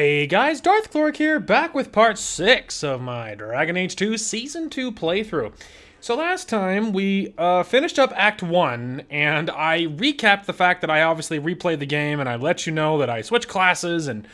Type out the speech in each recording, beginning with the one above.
Hey guys, Darth Cloric here, back with part 6 of my Dragon Age 2 Season 2 playthrough. So last time, we finished up Act 1, and I recapped the fact that I obviously replayed the game, and I let you know that I switched classes and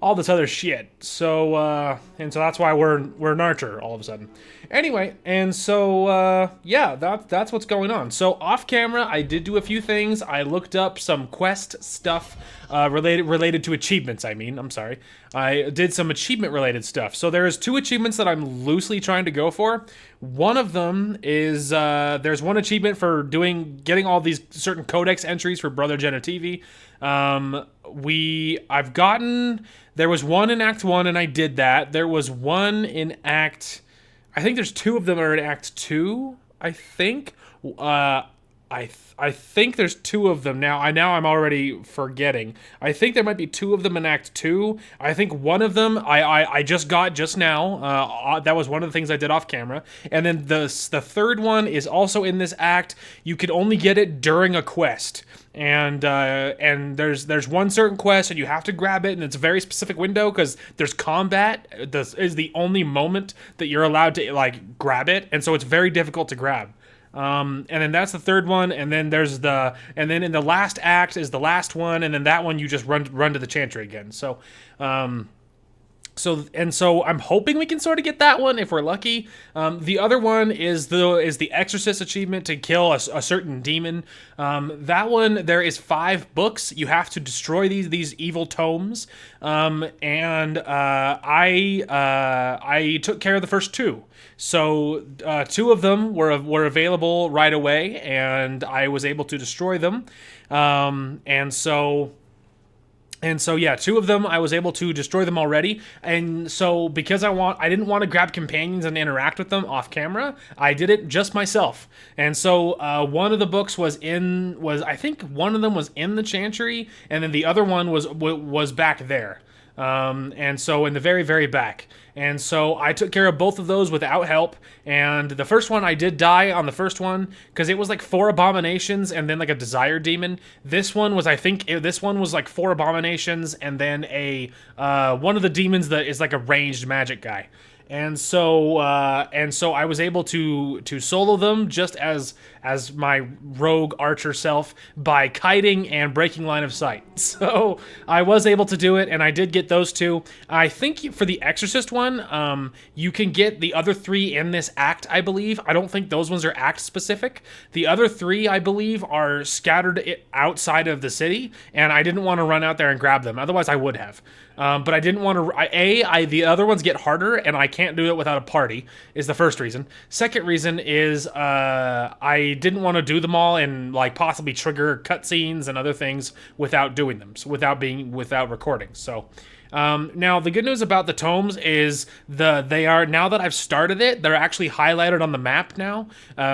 all this other shit. So that's why we're an archer all of a sudden. Anyway, and so, yeah, that's what's going on. So off camera, I did do a few things. I looked up some quest stuff related to achievements, I'm sorry. I did some achievement-related stuff. So there's 2 achievements that I'm loosely trying to go for. One of them is, there's one achievement for getting all these certain codex entries for Brother Genitivi. There was one in Act 1, and I did that. There was one in I think there's 2 of them are in Act 2, I think. I think there's 2 of them now. I'm already forgetting. I think there might be 2 of them in Act 2. I think one of them I just got just now. That was one of the things I did off camera. And then the third one is also in this act. You can only get it during a quest. And there's one certain quest and you have to grab it, and it's a very specific window because there's combat. This is the only moment that you're allowed to grab it, and so it's very difficult to grab. And then that's the third one, and then and then in the last act is the last one, and then that one you just run to the chantry again. So I'm hoping we can sort of get that one if we're lucky. The other one is the Exorcist achievement to kill a certain demon. That one, there is 5 books. You have to destroy these evil tomes. I took care of the first 2. So 2 of them were available right away, and I was able to destroy them. And so yeah, 2 of them I was able to destroy them already. And so because I didn't want to grab companions and interact with them off camera, I did it just myself. And so one of the books I think one of them was in the chantry, and then the other one was back there. And so in the very, very back. And so I took care of both of those without help. And the first one, I did die on the first one because it was like 4 abominations and then like a desire demon. This one was, like 4 abominations and then one of the demons that is like a ranged magic guy. And so I was able to solo them just as my rogue archer self by kiting and breaking line of sight. So I was able to do it, and I did get those 2. I think for the Exorcist one, you can get the other 3 in this act, I believe. I don't think those ones are act specific. The other 3, I believe, are scattered outside of the city, and I didn't want to run out there and grab them. Otherwise, I would have. But I didn't want to. The other ones get harder, and I can't do it without a party. Is the first reason. Second reason is I didn't want to do them all and possibly trigger cutscenes and other things without doing them, so without recording. So. Now the good news about the tomes is now that I've started it, they're actually highlighted on the map now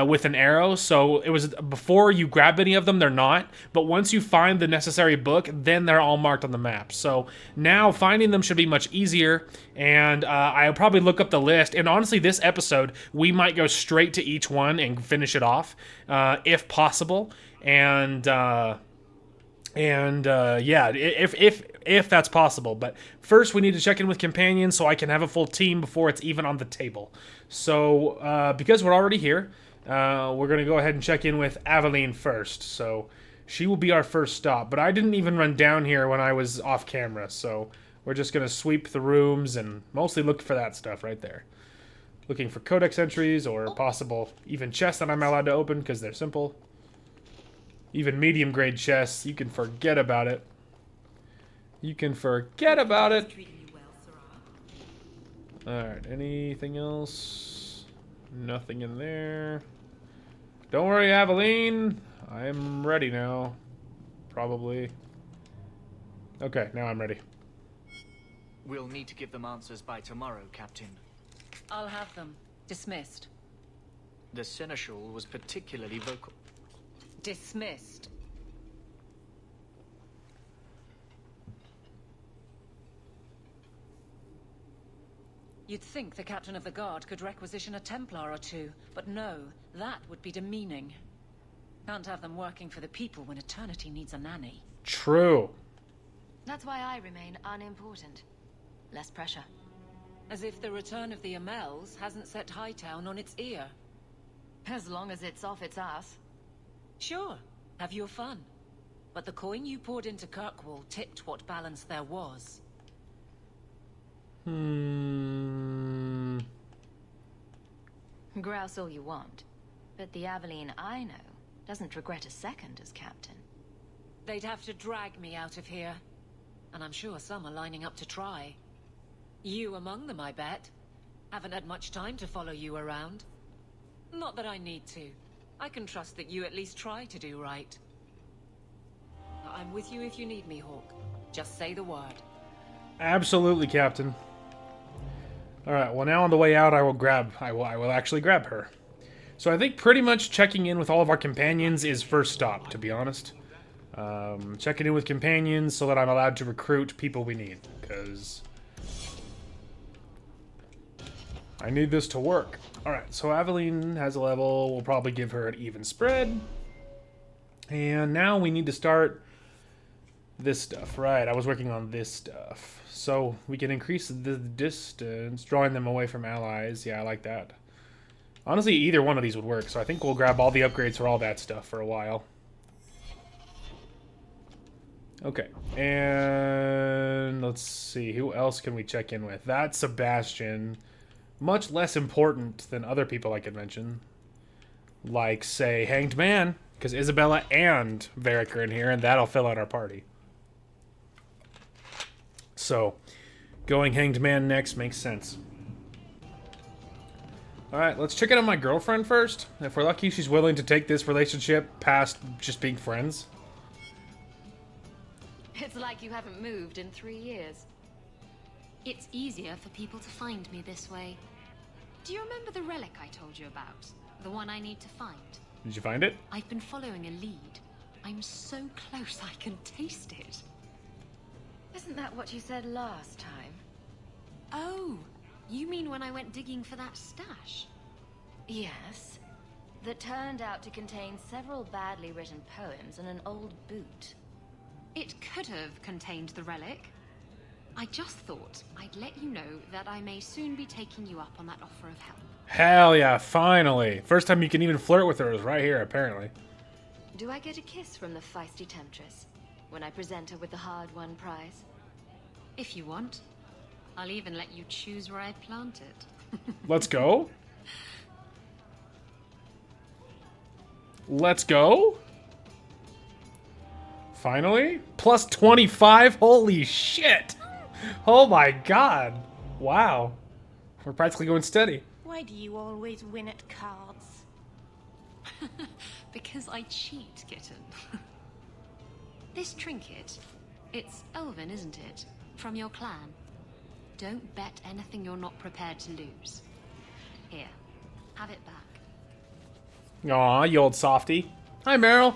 with an arrow. So it was before you grab any of them, they're not. But once you find the necessary book, then they're all marked on the map. So now finding them should be much easier. And I'll probably look up the list. And honestly, this episode we might go straight to each one and finish it off if possible. Yeah, if that's possible. But first we need to check in with companions so I can have a full team before it's even on the table. So because we're already here, we're going to go ahead and check in with Aveline first. So she will be our first stop. But I didn't even run down here when I was off camera. So we're just going to sweep the rooms and mostly look for that stuff right there. Looking for codex entries or possible even chests that I'm allowed to open because they're simple. Even medium grade chests, you can forget about it. You can forget about it. Alright, anything else? Nothing in there. Don't worry, Aveline. I'm ready now. Probably. Okay, now I'm ready. We'll need to give them answers by tomorrow, Captain. I'll have them. Dismissed. The Seneschal was particularly vocal. Dismissed. You'd think the captain of the guard could requisition a Templar or 2, but no, that would be demeaning. Can't have them working for the people when eternity needs a nanny. True. That's why I remain unimportant. Less pressure. As if the return of the Amels hasn't set Hightown on its ear. As long as it's off its ass. Sure, have your fun. But the coin you poured into Kirkwall tipped what balance there was. Grouse all you want. But the Aveline I know doesn't regret a second as captain. They'd have to drag me out of here. And I'm sure some are lining up to try. You among them, I bet. Haven't had much time to follow you around. Not that I need to. I can trust that you at least try to do right. I'm with you if you need me, Hawk. Just say the word. Absolutely, Captain. Alright, well now on the way out I will actually grab her. So I think pretty much checking in with all of our companions is first stop, to be honest. Checking in with companions so that I'm allowed to recruit people we need, because I need this to work. Alright, so Aveline has a level. We'll probably give her an even spread. And now we need to start this stuff. Right, I was working on this stuff. So we can increase the distance, drawing them away from allies. Yeah, I like that. Honestly, either one of these would work, so I think we'll grab all the upgrades for all that stuff for a while. Okay, and let's see, who else can we check in with? That's Sebastian. Much less important than other people I could mention. Like, say, Hanged Man, because Isabella and Varric are in here, and that'll fill out our party. So, going Hanged Man next makes sense. Alright, let's check in on my girlfriend first. If we're lucky, she's willing to take this relationship past just being friends. It's like you haven't moved in 3 years. It's easier for people to find me this way. Do you remember the relic I told you about? The one I need to find? Did you find it? I've been following a lead. I'm so close I can taste it. Isn't that what you said last time? Oh, you mean when I went digging for that stash? Yes. That turned out to contain several badly written poems and an old boot. It could have contained the relic. I just thought I'd let you know that I may soon be taking you up on that offer of help. Hell yeah, finally. First time you can even flirt with her is right here, apparently. Do I get a kiss from the feisty temptress when I present her with the hard-won prize? If you want. I'll even let you choose where I plant it. Let's go. Let's go. Finally. Plus 25? Holy shit. Oh my god. Wow. We're practically going steady. Why do you always win at cards? Because I cheat, kitten. This trinket, it's elven, isn't it? From your clan. Don't bet anything you're not prepared to lose. Here, have it back. Aw, you old softy. Hi, Meryl.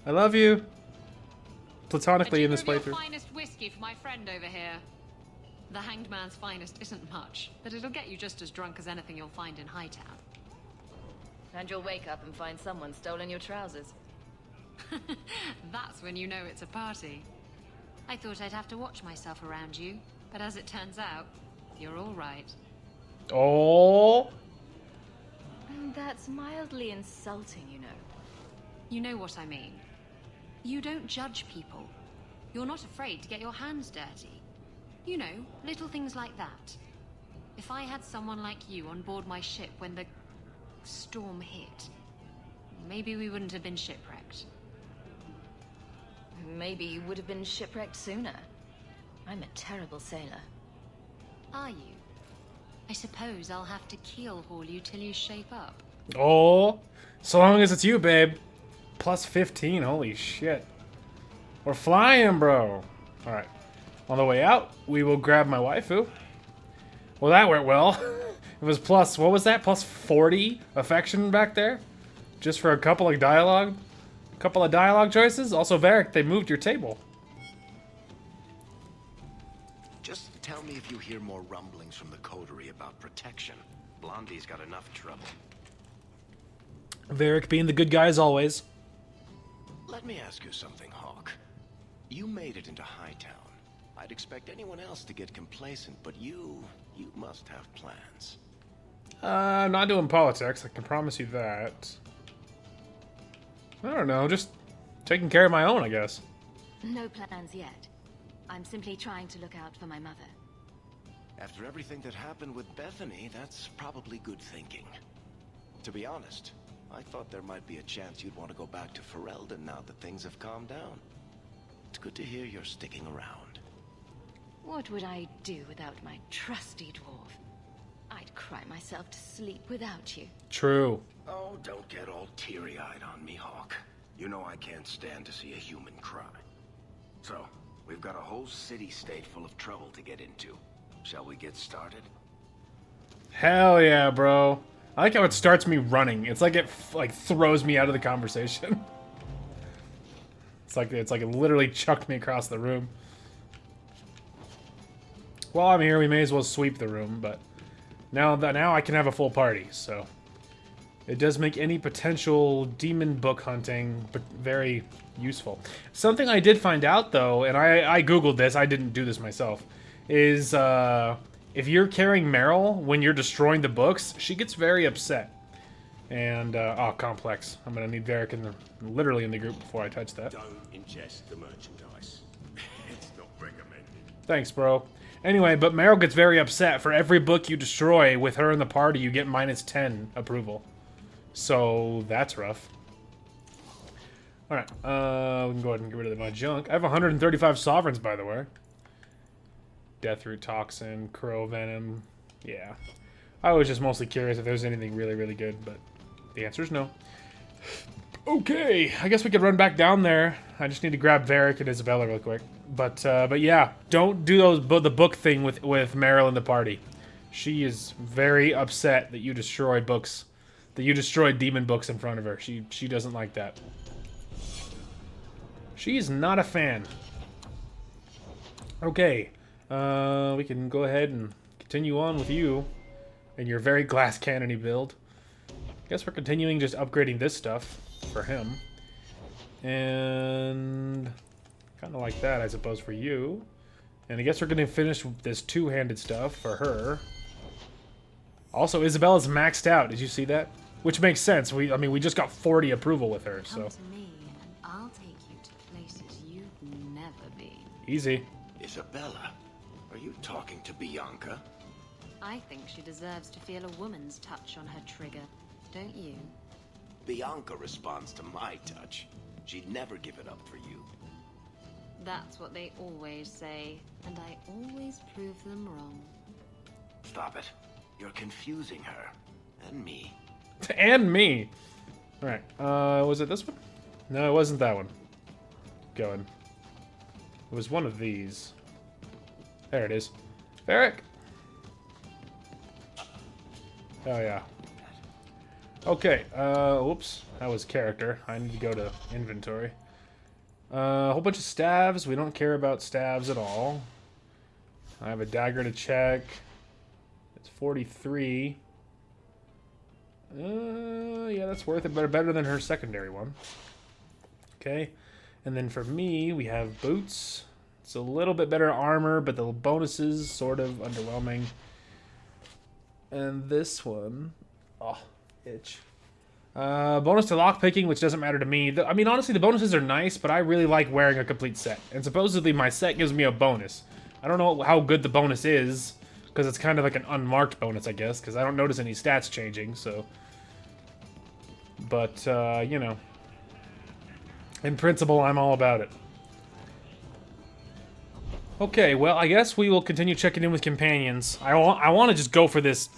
I love you. Platonically in this Your playthrough. finest whiskey for my friend over here. The Hanged Man's finest isn't much, but it'll get you just as drunk as anything you'll find in Hightown. And you'll wake up and find someone stolen your trousers. That's when you know it's a party. I thought I'd have to watch myself around you, but as it turns out, you're all right. Oh. That's mildly insulting, you know. You know what I mean. You don't judge people. You're not afraid to get your hands dirty. You know, little things like that. If I had someone like you on board my ship when the storm hit, maybe we wouldn't have been shipwrecked. Maybe you would have been shipwrecked sooner. I'm a terrible sailor. Are you? I suppose I'll have to keel haul you till you shape up. Oh. So long as it's you, babe. Plus 15. Holy shit. We're flying, bro. Alright. On the way out, we will grab my waifu. Well, that went well. It was plus, what was that? Plus 40 affection back there? Just for a couple of dialogue choices. Also, Varric, they moved your table. Just tell me if you hear more rumblings from the coterie about protection. Blondie's got enough trouble. Varric being the good guy as always. Let me ask you something, Hawk. You made it into Hightown. I'd expect anyone else to get complacent, but you must have plans. Not doing politics, I can promise you that. I don't know, just taking care of my own, I guess. No plans yet. I'm simply trying to look out for my mother. After everything that happened with Bethany, that's probably good thinking. To be honest, I thought there might be a chance you'd want to go back to Ferelden now that things have calmed down. It's good to hear you're sticking around. What would I do without my trusty dwarf? I'd cry myself to sleep without you. True. Oh, don't get all teary-eyed on me, Hawk. You know I can't stand to see a human cry. So, we've got a whole city-state full of trouble to get into. Shall we get started? Hell yeah, bro. I like how it starts me running. It's like it throws me out of the conversation. It's like it literally chucked me across the room. While I'm here, we may as well sweep the room, but now I can have a full party, so it does make any potential demon book hunting but very useful. Something I did find out though, and I googled this, I didn't do this myself, is if you're carrying Meryl when you're destroying the books, she gets very upset. And oh, complex. I'm gonna need Varric literally in the group before I touch that. Don't ingest the merchandise. It's not recommended. Thanks, bro. Anyway, but Meryl gets very upset. For every book you destroy with her in the party, you get -10 approval. So that's rough. Alright, we can go ahead and get rid of my junk. I have 135 sovereigns, by the way. Deathroot Toxin, Crow Venom. Yeah. I was just mostly curious if there's anything really, really good, but the answer is no. Okay, I guess we could run back down there. I just need to grab Varric and Isabella real quick. But yeah, don't do the book thing with Meryl in the party. She is very upset that you destroy books, that you destroy demon books in front of her. She doesn't like that. She's not a fan. Okay, we can go ahead and continue on with you and your very glass cannony build. Guess we're continuing just upgrading this stuff for him. And kind of like that, I suppose, for you. And I guess we're going to finish this two-handed stuff for her. Also, Isabella's maxed out. Did you see that? Which makes sense. I mean, we just got 40 approval with her, so. Come to me, and I'll take you to places you've never been. Easy. Isabella, are you talking to Bianca? I think she deserves to feel a woman's touch on her trigger, don't you? Bianca responds to my touch. She'd never give it up for you. That's what they always say, and I always prove them wrong. Stop it. You're confusing her. And me. And me. Alright, was it this one? No, it wasn't that one. Going. It was one of these. There it is. Varric! Oh, yeah. Okay, whoops. That was character. I need to go to inventory. A whole bunch of staves. We don't care about staves at all. I have a dagger to check. It's 43. Yeah, that's worth it. Better than her secondary one. Okay. And then for me, we have boots. It's a little bit better armor, but the bonuses sort of underwhelming. And this one, oh, itch. Bonus to lockpicking, which doesn't matter to me. I mean, honestly, the bonuses are nice, but I really like wearing a complete set. And supposedly my set gives me a bonus. I don't know how good the bonus is, because it's kind of like an unmarked bonus, I guess, because I don't notice any stats changing, so. But, you know. In principle, I'm all about it. Okay, well, I guess we will continue checking in with companions. I want to just go for this,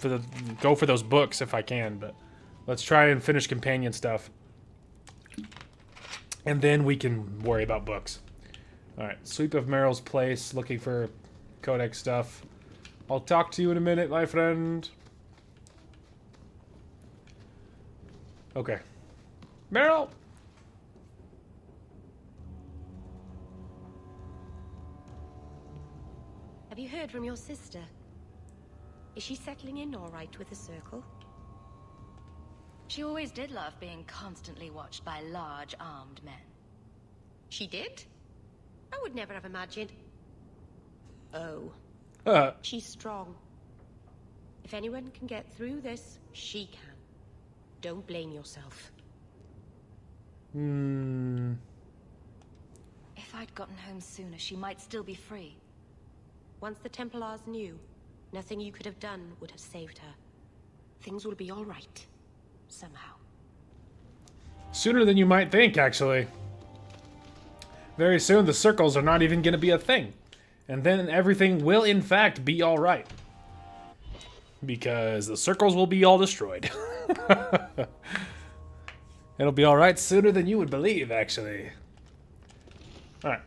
go for those books if I can, but let's try and finish companion stuff. And then we can worry about books. Alright, sweep of Meryl's place, looking for codex stuff. I'll talk to you in a minute, my friend. Okay. Meryl! Have you heard from your sister? Is she settling in all right with the circle? She always did love being constantly watched by large armed men. She did? I would never have imagined. Oh. She's strong. If anyone can get through this, she can. Don't blame yourself. If I'd gotten home sooner, she might still be free. Once the Templars knew, nothing you could have done would have saved her. Things will be all right. Somehow. Sooner than you might think, actually. Very soon, the circles are not even going to be a thing. And then everything will, in fact, be all right. Because the circles will be all destroyed. It'll be all right sooner than you would believe, actually. All right.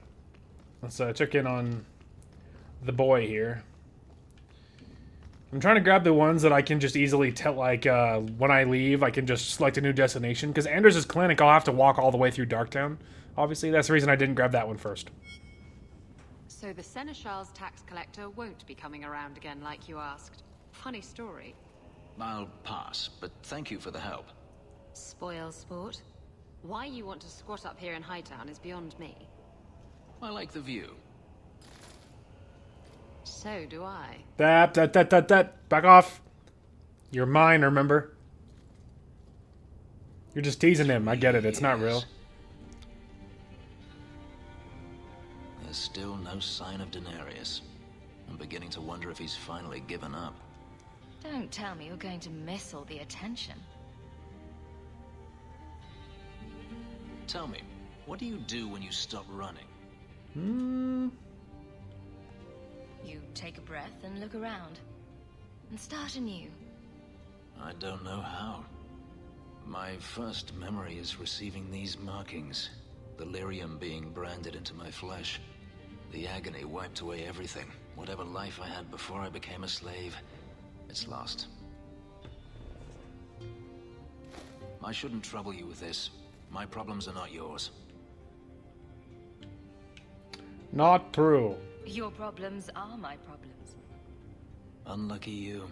Let's check in on the boy here. I'm trying to grab the ones that I can just easily tell, like, when I leave, I can just select a new destination. Because Anders' clinic, I'll have to walk all the way through Darktown. Obviously, that's the reason I didn't grab that one first. So the Seneschal's tax collector won't be coming around again like you asked. Funny story. I'll pass, but thank you for the help. Spoil sport. Why you want to squat up here in Hightown is beyond me. I like the view. So do I. That. Back off. You're mine, remember? You're just teasing him. I get it. It's not real. There's still no sign of Daenerys. I'm beginning to wonder if he's finally given up. Don't tell me you're going to miss all the attention. Tell me, what do you do when you stop running? You take a breath and look around. And start anew. I don't know how. My first memory is receiving these markings. The lyrium being branded into my flesh. The agony wiped away everything. Whatever life I had before I became a slave, it's lost. I shouldn't trouble you with this. My problems are not yours. Not true. Your problems are my problems. Unlucky you.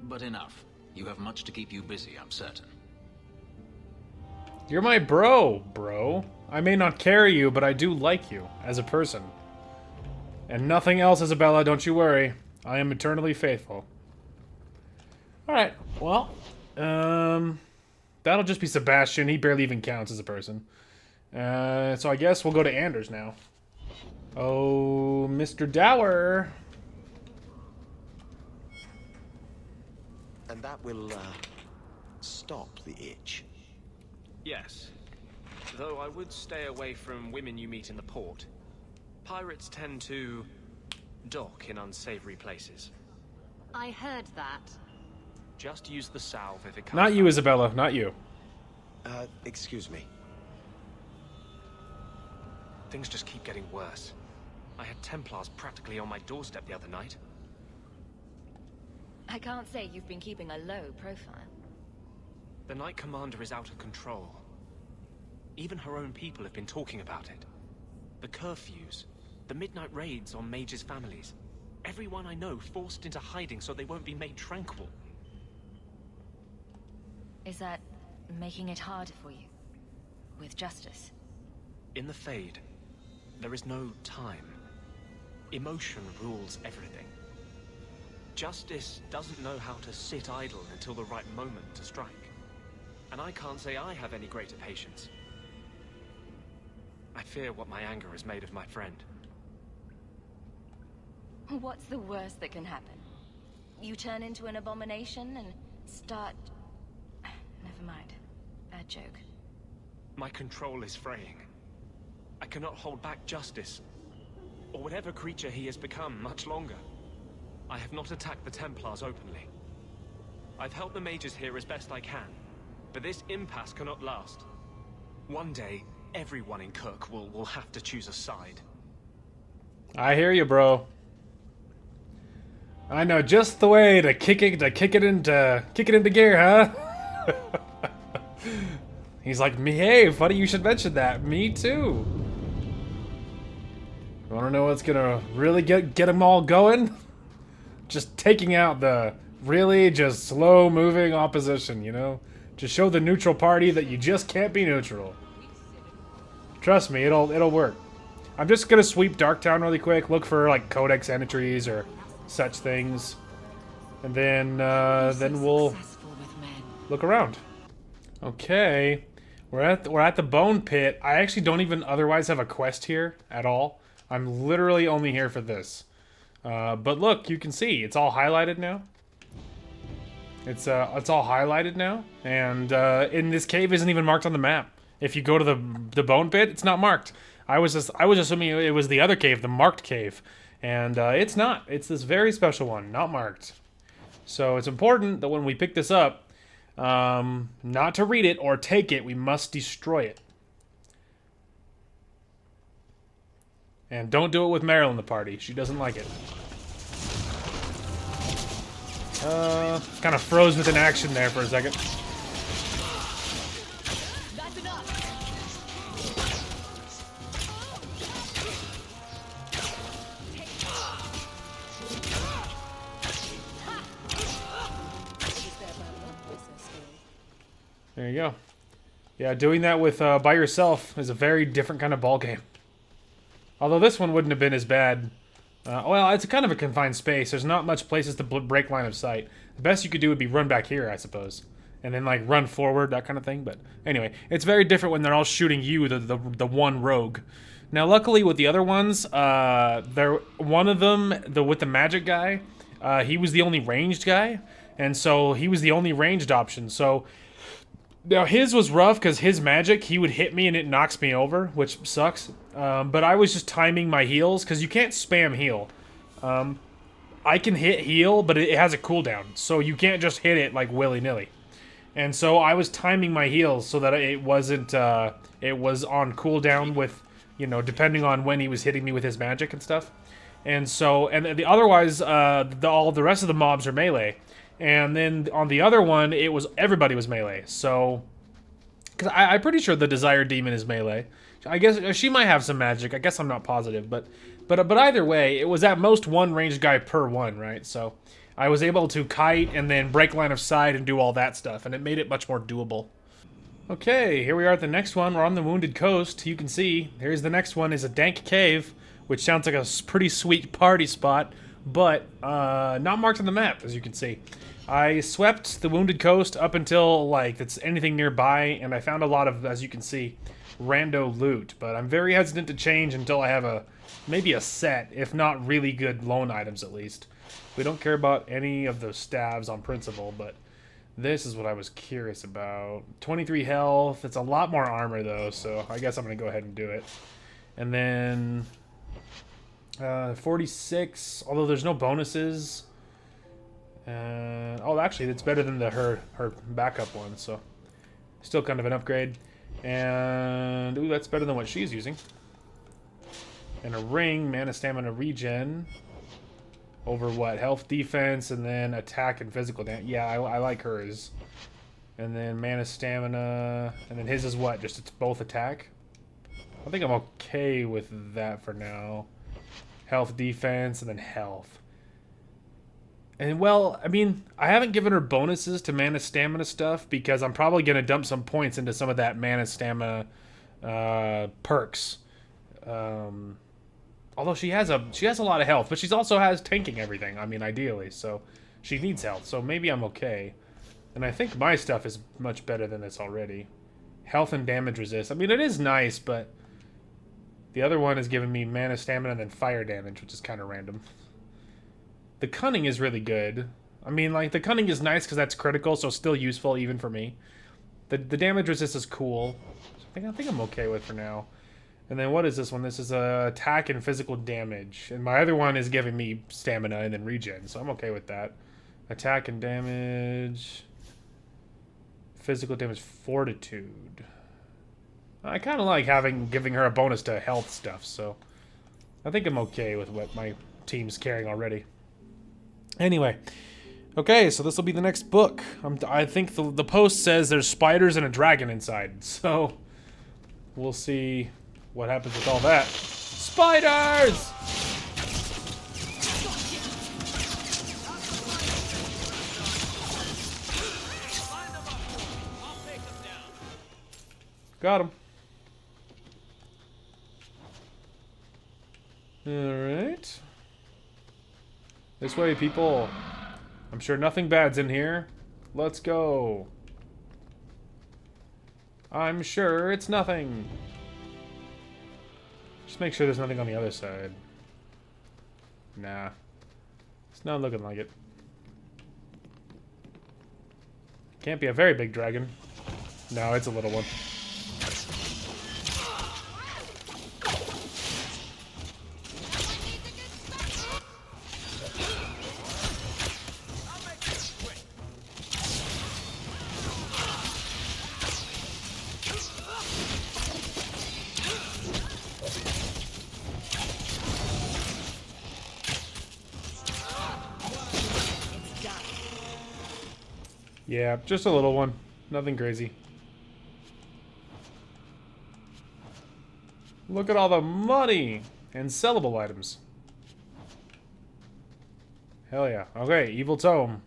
But enough. You have much to keep you busy, I'm certain. You're my bro. I may not carry you, but I do like you as a person. And nothing else, Isabella, don't you worry. I am eternally faithful. Alright, well, that'll just be Sebastian. He barely even counts as a person. So I guess we'll go to Anders now. Oh, Mr. Dower. And that will, stop the itch. Yes. Though I would stay away from women you meet in the port. Pirates tend to dock in unsavory places. I heard that. Just use the salve if it comes Not you, up. Isabella. Not you. Excuse me. Things just keep getting worse. I had Templars practically on my doorstep the other night. I can't say you've been keeping a low profile. The Knight Commander is out of control. Even her own people have been talking about it. The curfews, the midnight raids on mages' families. Everyone I know forced into hiding so they won't be made tranquil. Is that making it harder for you? With justice? In the Fade, there is no time. Emotion rules everything. Justice doesn't know how to sit idle until the right moment to strike. And I can't say I have any greater patience. I fear what my anger has made of my friend. What's the worst that can happen? You turn into an abomination and start... Never mind. Bad joke. My control is fraying. I cannot hold back justice, or whatever creature he has become, much longer. I have not attacked the Templars openly. I've helped the mages here as best I can, but this impasse cannot last. One day, everyone in Kirk will have to choose a side. I hear you, bro. I know just the way to kick it into gear, huh? He's like, hey, funny you should mention that. Me too. You wanna know what's gonna really get them all going? Just taking out the really just slow moving opposition, you know? Just show the neutral party that you just can't be neutral. Trust me, it'll work. I'm just gonna sweep Darktown really quick, look for like codex entries or such things, and then we'll look around. Okay, we're at the Bone Pit. I actually don't even otherwise have a quest here at all. I'm literally only here for this. But look, you can see it's all highlighted now. It's all highlighted now, and in this cave isn't even marked on the map. If you go to the Bone Pit, it's not marked. I was assuming it was the other cave, the marked cave, and it's not. It's this very special one, not marked. So it's important that when we pick this up, not to read it or take it, we must destroy it. And don't do it with Meryl in the party. She doesn't like it. Kind of froze with an action there for a second. There you go. Yeah, doing that with by yourself is a very different kind of ball game. Although this one wouldn't have been as bad. Well, it's kind of a confined space. There's not much places to break line of sight. The best you could do would be run back here, I suppose. And then, like, run forward, that kind of thing. But anyway, it's very different when they're all shooting you, the one rogue. Now, luckily, with the other ones, one of them, with the magic guy, he was the only ranged guy. And so he was the only ranged option. So now his was rough because his magic, he would hit me and it knocks me over, which sucks. But I was just timing my heals because you can't spam heal. I can hit heal, but it has a cooldown, so you can't just hit it like willy-nilly. And so I was timing my heals so that it wasn't. It was on cooldown with, you know, depending on when he was hitting me with his magic and stuff. And so, otherwise, all the rest of the mobs are melee. And then on the other one, everybody was melee. So, because I'm pretty sure the Desire Demon is melee. I guess she might have some magic. I guess I'm not positive, but either way, it was at most one ranged guy per one, right? So I was able to kite and then break line of sight and do all that stuff, and it made it much more doable. Okay, here we are at the next one. We're on the Wounded Coast. You can see here's the next one is a dank cave, which sounds like a pretty sweet party spot, but not marked on the map, as you can see. I swept the Wounded Coast up until, like, it's anything nearby, and I found a lot of, as you can see, rando loot, but I'm very hesitant to change until I have maybe a set, if not really good loan items at least. We don't care about any of those stabs on principle, but this is what I was curious about. 23 health, it's a lot more armor though, so I guess I'm going to go ahead and do it. And then 46, although there's no bonuses. Oh, actually, it's better than her backup one, so still kind of an upgrade. And ooh, that's better than what she's using. And a ring, mana, stamina, regen. Over what? Health, defense, and then attack and physical damage. Yeah, I like hers. And then mana, stamina, and then his is what? Just it's both attack. I think I'm okay with that for now. Health, defense, and then health. And, well, I mean, I haven't given her bonuses to mana stamina stuff because I'm probably going to dump some points into some of that mana stamina perks. Although she has a lot of health, but she also has tanking everything, I mean, ideally. So she needs health, so maybe I'm okay. And I think my stuff is much better than this already. Health and damage resist. I mean, it is nice, but the other one is giving me mana stamina and then fire damage, which is kind of random. The cunning is really good. I mean, like, the cunning is nice because that's critical, so still useful even for me. The damage resist is cool. I think I'm okay with for now. And then what is this one? This is attack and physical damage. And my other one is giving me stamina and then regen, so I'm okay with that. Attack and damage. Physical damage, fortitude. I kind of like giving her a bonus to health stuff, so I think I'm okay with what my team's carrying already. Anyway, okay, so this will be the next book. I think the post says there's spiders and a dragon inside, so we'll see what happens with all that. Spiders! Got him. Alright. This way, people. I'm sure nothing bad's in here. Let's go. I'm sure it's nothing. Just make sure there's nothing on the other side. Nah. It's not looking like it. Can't be a very big dragon. No, it's a little one. Yeah, just a little one. Nothing crazy. Look at all the money and sellable items. Hell yeah. Okay, evil tome.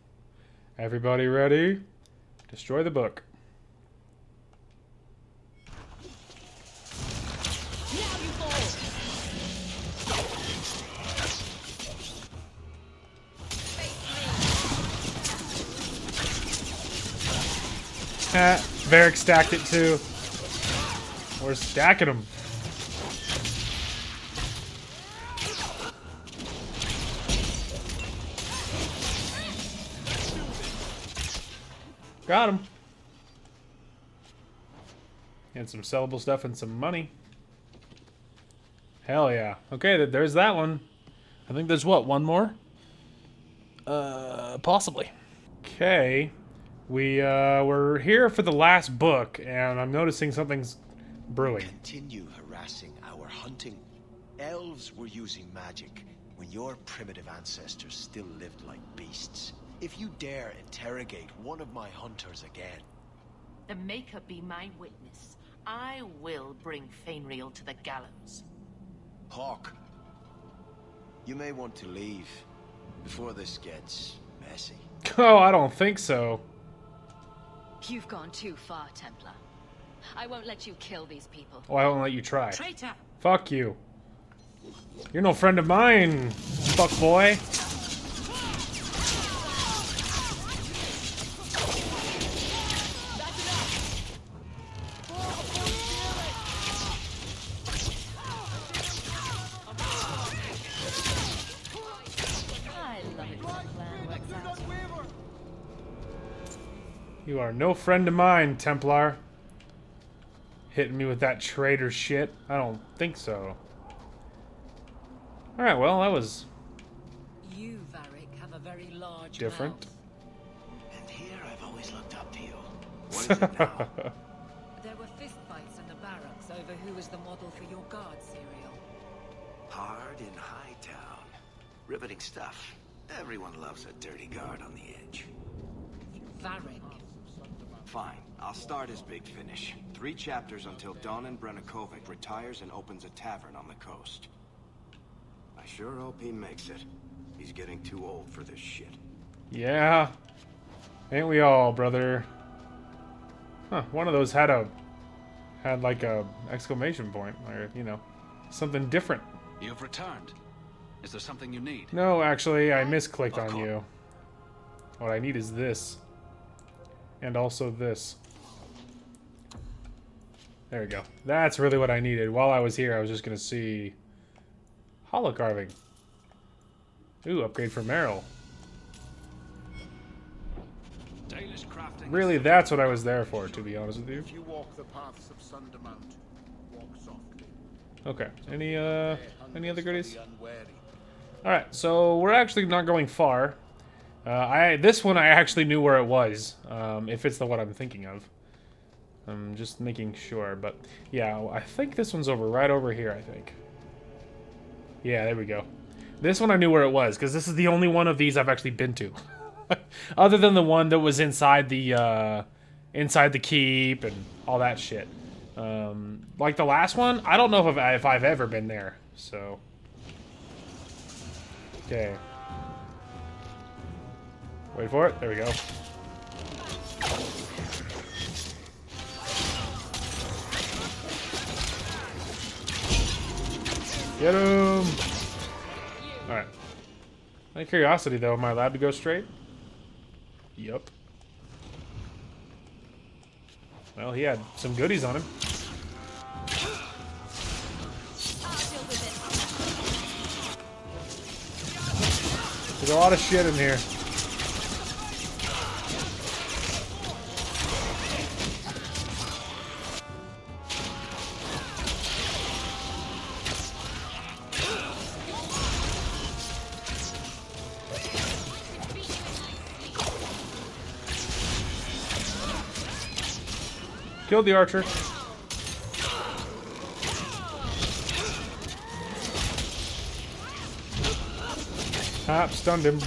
Everybody ready? Destroy the book. Varric stacked it too. We're stacking them. Got him. And some sellable stuff and some money. Hell yeah. Okay, there's that one. I think there's what, one more? Possibly. Okay. We're here for the last book, and I'm noticing something's brewing. Continue harassing our hunting. Elves were using magic when your primitive ancestors still lived like beasts. If you dare interrogate one of my hunters again... The Maker be my witness. I will bring Fainriel to the gallows. Hawk, you may want to leave before this gets messy. Oh, I don't think so. You've gone too far, Templar. I won't let you kill these people. Oh, I won't let you try. Traitor! Fuck you. You're no friend of mine, fuck boy. You are no friend of mine, Templar. Hitting me with that traitor shit? I don't think so. Alright, well, that was... You, Varric, have a very large different. mouth. And here I've always looked up to you. What is it now? There were fistfights in the barracks over who was the model for your guard cereal. Hard in Hightown. Riveting stuff. Everyone loves a dirty guard on the edge. Varric. Fine. I'll start as Big Finish. 3 chapters until Donan Brennakovic retires and opens a tavern on the coast. I sure hope he makes it. He's getting too old for this shit. Yeah. Ain't we all, brother? Huh, one of those had like a exclamation point, or, you know, something different. You've returned. Is there something you need? No, actually, I misclicked on you. What I need is this. And also this. There we go. That's really what I needed. While I was here, I was just going to see... Hollow carving. Ooh, upgrade for Meryl. Really, that's what I was there for, to be honest with you. If you walk the paths of Sundermount, walk softly. Okay. Any other goodies? Alright, so we're actually not going far. This one I actually knew where it was, if it's the one I'm thinking of. I'm just making sure, but yeah, I think this one's right over here, I think. Yeah, there we go. This one I knew where it was, because this is the only one of these I've actually been to. Other than the one that was inside the keep and all that shit. Like the last one, I don't know if I've ever been there, so... Okay. Wait for it. There we go. Get him! Out of curiosity, though, am I allowed to go straight? Yup. Well, he had some goodies on him. There's a lot of shit in here. Killed the archer. Ah, stunned him.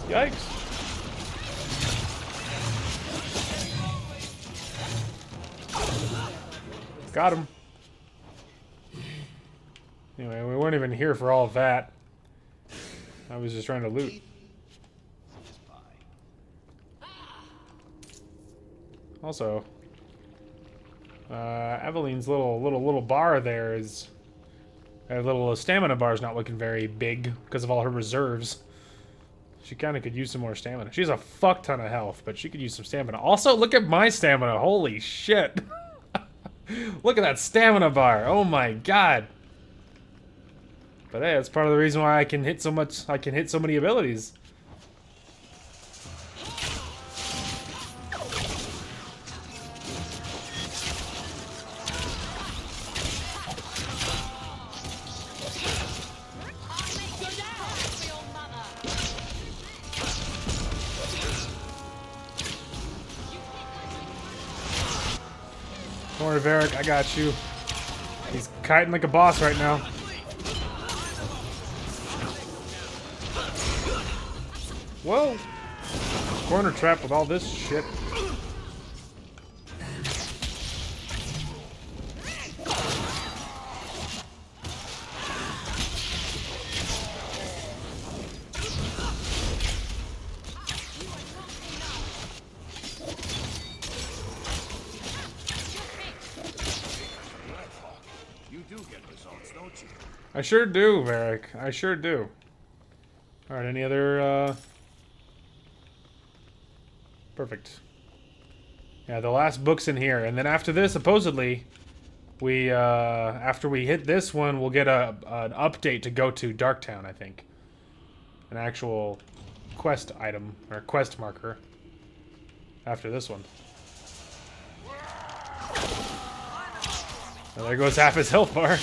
Yikes. Got him. Anyway, we weren't even here for all of that. I was just trying to loot. Also, Eveline's little bar there is a little stamina bar is not looking very big because of all her reserves. She kind of could use some more stamina. She has a fuck ton of health, but she could use some stamina. Also, look at my stamina. Holy shit! Look at that stamina bar. Oh my god. But hey, that's part of the reason why I can hit so much. I can hit so many abilities. Don't worry, Varric, I got you. He's kiting like a boss right now. Whoa! Corner trap with all this shit. You do get results, don't you? I sure do, Varric. I sure do. Alright, any other, Perfect. Yeah, the last book's in here. And then after this, supposedly, we, after we hit this one, we'll get an update to go to Darktown, I think. An actual quest item, or quest marker. After this one. Well, there goes half his health bar.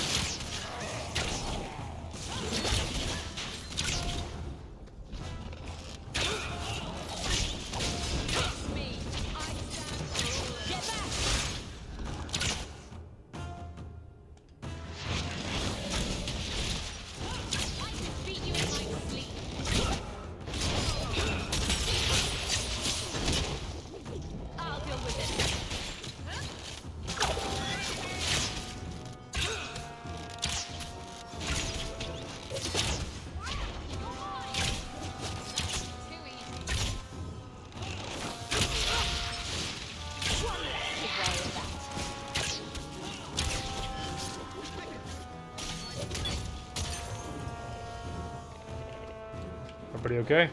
Everybody okay?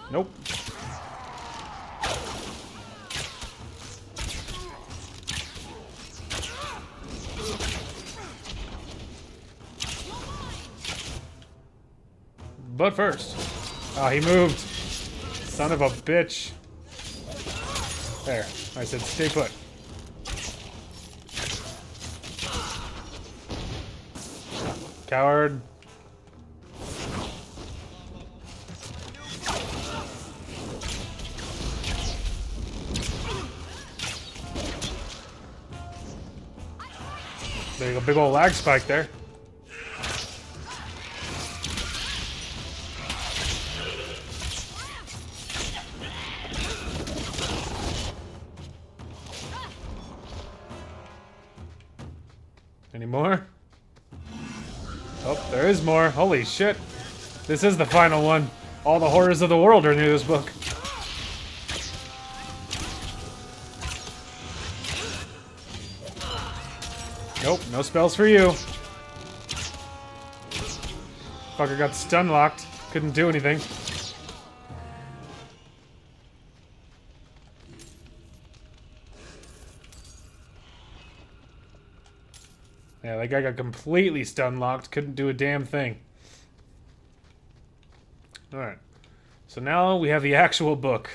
Nope. But first. Oh, he moved. Son of a bitch. There. I said stay put. Coward. There's a big old lag spike there. Any more? Oh, there is more. Holy shit. This is the final one. All the horrors of the world are near this book. Nope, no spells for you. Fucker got stun locked. Couldn't do anything. Yeah, that guy got completely stun locked. Couldn't do a damn thing. Alright. So now we have the actual book.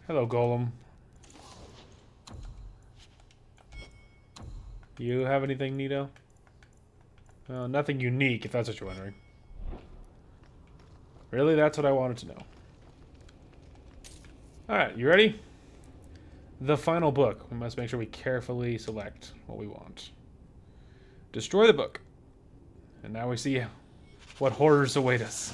Hello, Golem. You have anything, Nito? Nothing unique, if that's what you're wondering. Really? That's what I wanted to know. Alright, you ready? The final book. We must make sure we carefully select what we want. Destroy the book. And now we see what horrors await us.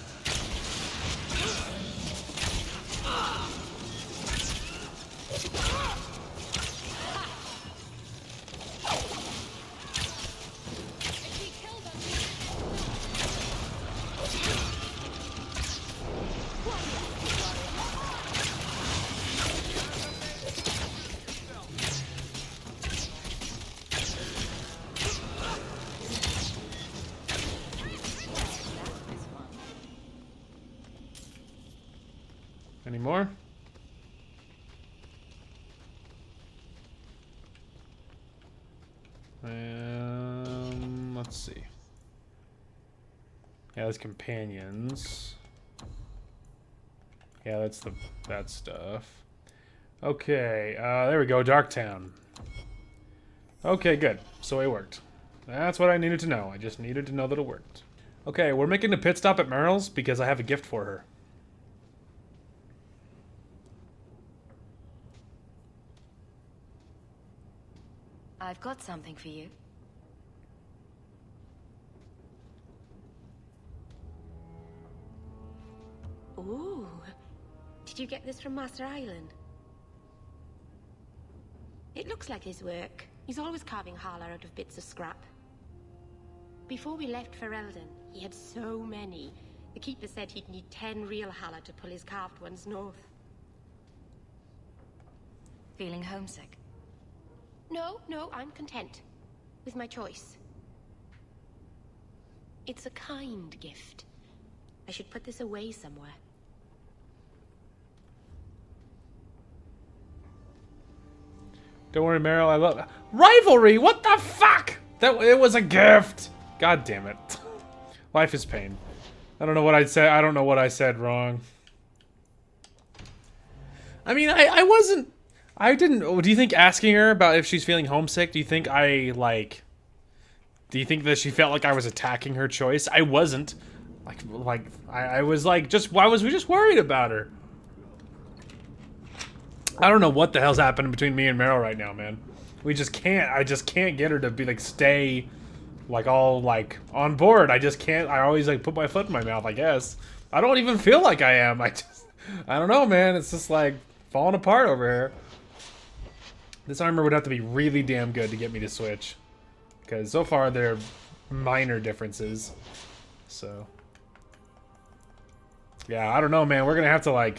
Any more? Let's see. Yeah, that's companions. Yeah, that's that stuff. Okay, there we go, Darktown. Okay, good. So it worked. That's what I needed to know. I just needed to know that it worked. Okay, we're making a pit stop at Merrill's because I have a gift for her. I've got something for you. Ooh. Did you get this from Master Island? It looks like his work. He's always carving Hala out of bits of scrap. Before we left for Eldon, he had so many. The Keeper said he'd need 10 real Hala to pull his carved ones north. Feeling homesick? No, I'm content with my choice. It's a kind gift. I should put this away somewhere. Don't worry, Meryl, I love rivalry. What the fuck? It was a gift. God damn it. Life is pain. I don't know what I said. I don't know what I said wrong. I mean, I didn't. Do you think asking her about if she's feeling homesick? Do you think do you think that she felt like I was attacking her choice? I wasn't. I was like, why was we just worried about her? I don't know what the hell's happening between me and Meryl right now, man. I just can't get her to be stay all on board. I just can't. I always put my foot in my mouth, I guess. I don't even feel like I am. I don't know, man. It's just falling apart over here. This armor would have to be really damn good to get me to switch. Because so far they're minor differences. So. Yeah, I don't know, man. We're going to have to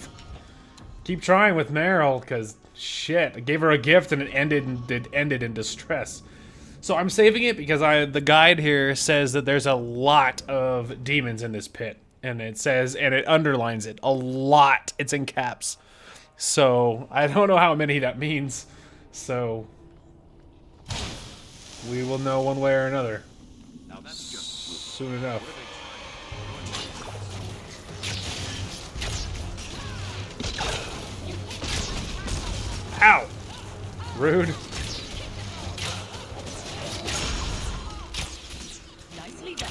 keep trying with Meryl, because shit, I gave her a gift and it ended in distress. So I'm saving it because the guide here says that there's a lot of demons in this pit, and it says, and it underlines it, a lot. It's in caps. So I don't know how many that means. So we will know one way or another soon enough. Ow! Rude. Nicely done.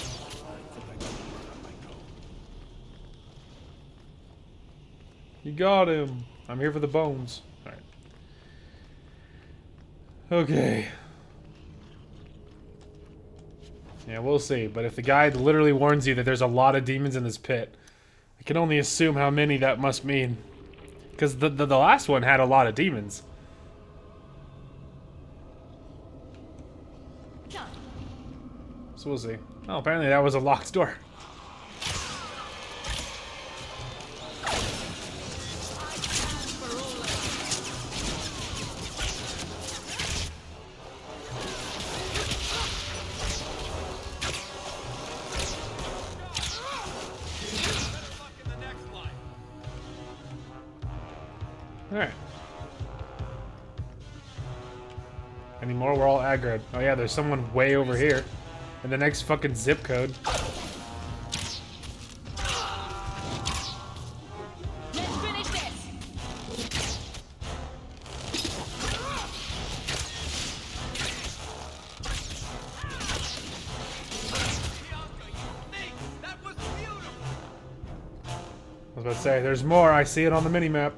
You got him. I'm here for the bones. Alright. Okay. Yeah, we'll see. But if the guide literally warns you that there's a lot of demons in this pit, I can only assume how many that must mean. Because the last one had a lot of demons. So we'll see. Oh, apparently that was a locked door. Alright. Any more? We're all aggroed. Oh yeah, there's someone way over here. In the next fucking zip code. Let's finish this. I was about to say, there's more. I see it on the mini-map.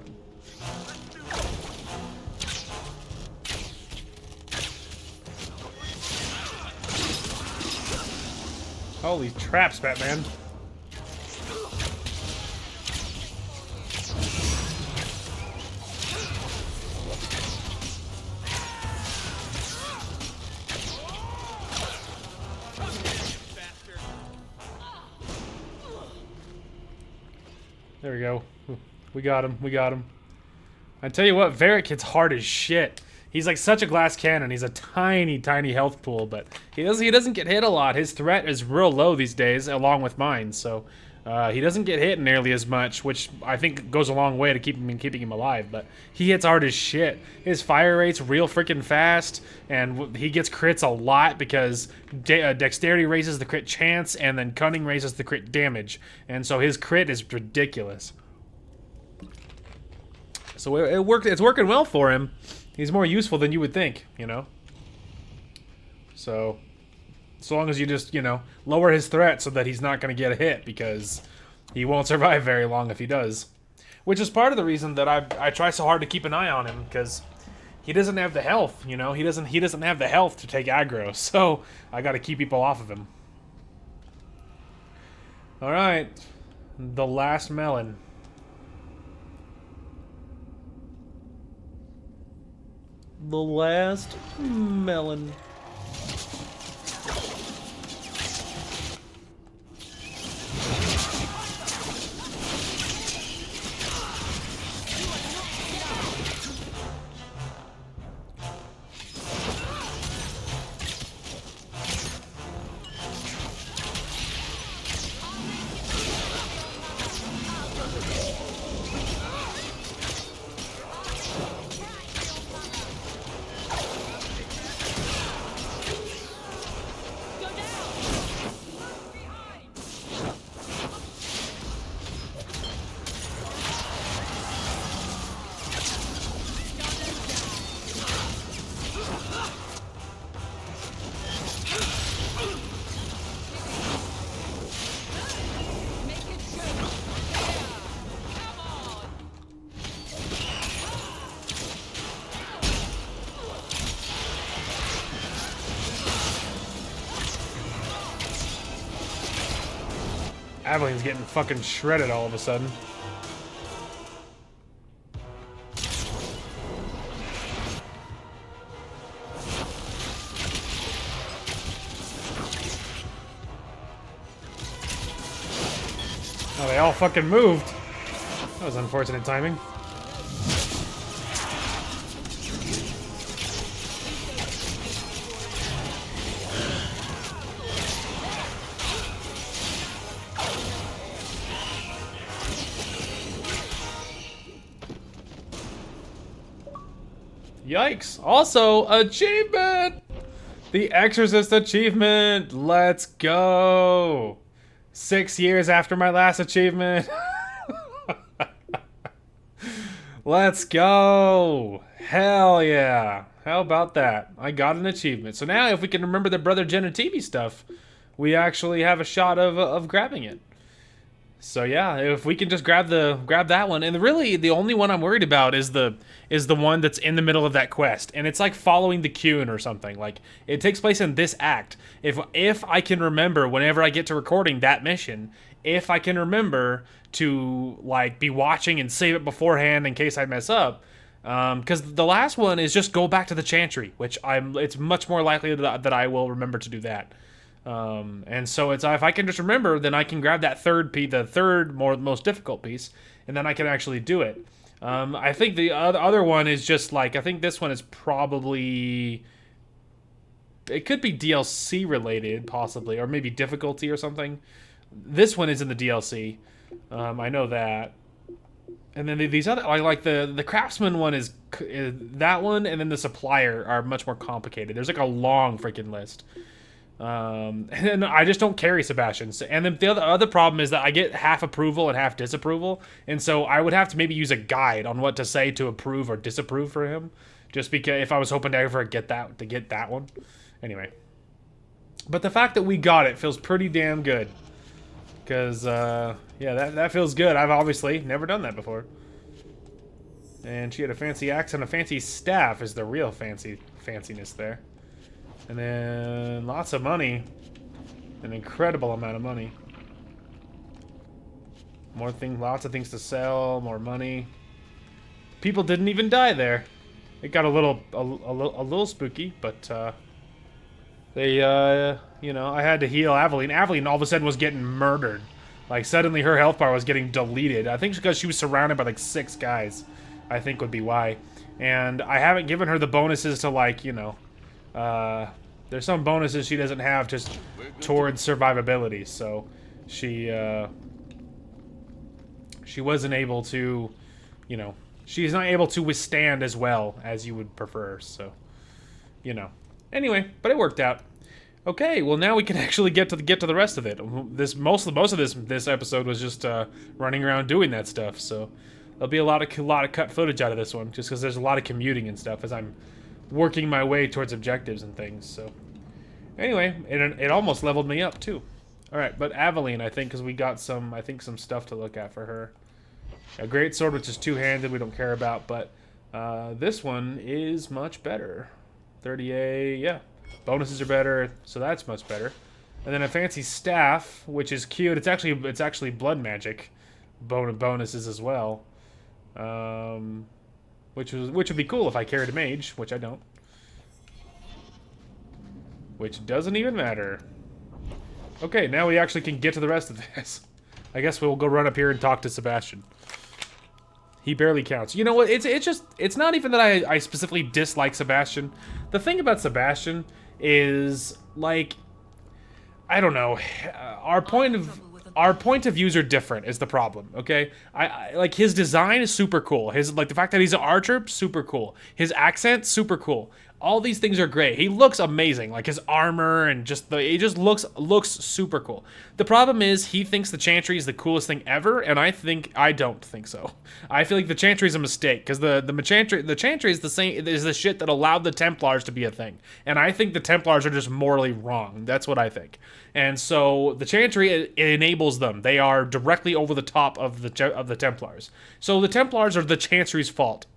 Holy traps, Batman. There we go. We got him. We got him. I tell you what, Varric hits hard as shit. He's like such a glass cannon. He's a tiny, tiny health pool, but he doesn't get hit a lot. His threat is real low these days, along with mine. So he doesn't get hit nearly as much, which I think goes a long way to keeping him alive. But he hits hard as shit. His fire rate's real freaking fast, and he gets crits a lot because dexterity raises the crit chance, and then cunning raises the crit damage. And so his crit is ridiculous. So it worked. It's working well for him. He's more useful than you would think, you know? So, as long as you just, you know, lower his threat so that he's not going to get a hit, because he won't survive very long if he does. Which is part of the reason that I try so hard to keep an eye on him, because he doesn't have the health, you know? He doesn't have the health to take aggro, so I got to keep people off of him. Alright, the last melon. The last melon. Aveline's getting fucking shredded all of a sudden. Oh, they all fucking moved. That was unfortunate timing. Yikes. Also, achievement! The Exorcist achievement! Let's go! 6 years after my last achievement. Let's go! Hell yeah! How about that? I got an achievement. So now if we can remember the Brother Genitivi stuff, we actually have a shot of grabbing it. So yeah, if we can just grab that one, and really the only one I'm worried about is the one that's in the middle of that quest, and it's like following the Qun or something. Like it takes place in this act. If I can remember whenever I get to recording that mission, if I can remember to like be watching and save it beforehand in case I mess up, because the last one is just go back to the Chantry, which it's much more likely that I will remember to do that. And so it's if I can just remember, then I can grab that third most difficult piece, and then I can actually do it. I think the other one is just like, I think this one is probably, it could be DLC related possibly, or maybe difficulty or something. This one is in the DLC. I know that. And then these other, like the craftsman one is that one, and then the supplier are much more complicated. There's like a long freaking list. And then I just don't carry Sebastian. And then the other problem is that I get half approval and half disapproval, and so I would have to maybe use a guide on what to say to approve or disapprove for him, just because if I was hoping to ever get that one. Anyway, but the fact that we got it feels pretty damn good. Because, yeah, that feels good. I've obviously never done that before. And she had a fancy axe and a fancy staff is the real fanciness there. And then lots of money. An incredible amount of money. Lots of things to sell, more money. People didn't even die there. It got a little spooky, but, they, you know, I had to heal Aveline. Aveline all of a sudden was getting murdered. Like, suddenly her health bar was getting deleted. I think because she was surrounded by, like, 6 guys. I think would be why. And I haven't given her the bonuses to, like, you know, there's some bonuses she doesn't have just towards survivability. So she wasn't able to, you know, she's not able to withstand as well as you would prefer. So, you know. Anyway, but it worked out. Okay, well now we can actually get to the rest of it. Most of this episode was just running around doing that stuff. So there'll be a lot of cut footage out of this one, just because there's a lot of commuting and stuff as I'm working my way towards objectives and things. So anyway, it almost leveled me up too. All right, but Aveline, I think, because we got some stuff to look at for her. A great sword, which is two-handed, we don't care about, but this one is much better. 30A, yeah. Bonuses are better, so that's much better. And then a fancy staff, which is cute. It's actually blood magic bonuses as well. Which would be cool if I carried a mage, which I don't. Which doesn't even matter. Okay, now we actually can get to the rest of this. I guess we'll go run up here and talk to Sebastian. He barely counts. You know what? It's not even that I specifically dislike Sebastian. The thing about Sebastian is, like, I don't know. Our point of views are different is the problem, okay? I like his design is super cool. His, like, the fact that he's an archer, super cool. His accent, super cool. All these things are great. He looks amazing, like his armor and he just looks super cool. The problem is he thinks the Chantry is the coolest thing ever, and I don't think so. I feel like the Chantry is a mistake because the Chantry is the shit that allowed the Templars to be a thing, and I think the Templars are just morally wrong. That's what I think. And so the Chantry it enables them. They are directly over the top of the Templars. So the Templars are the Chantry's fault.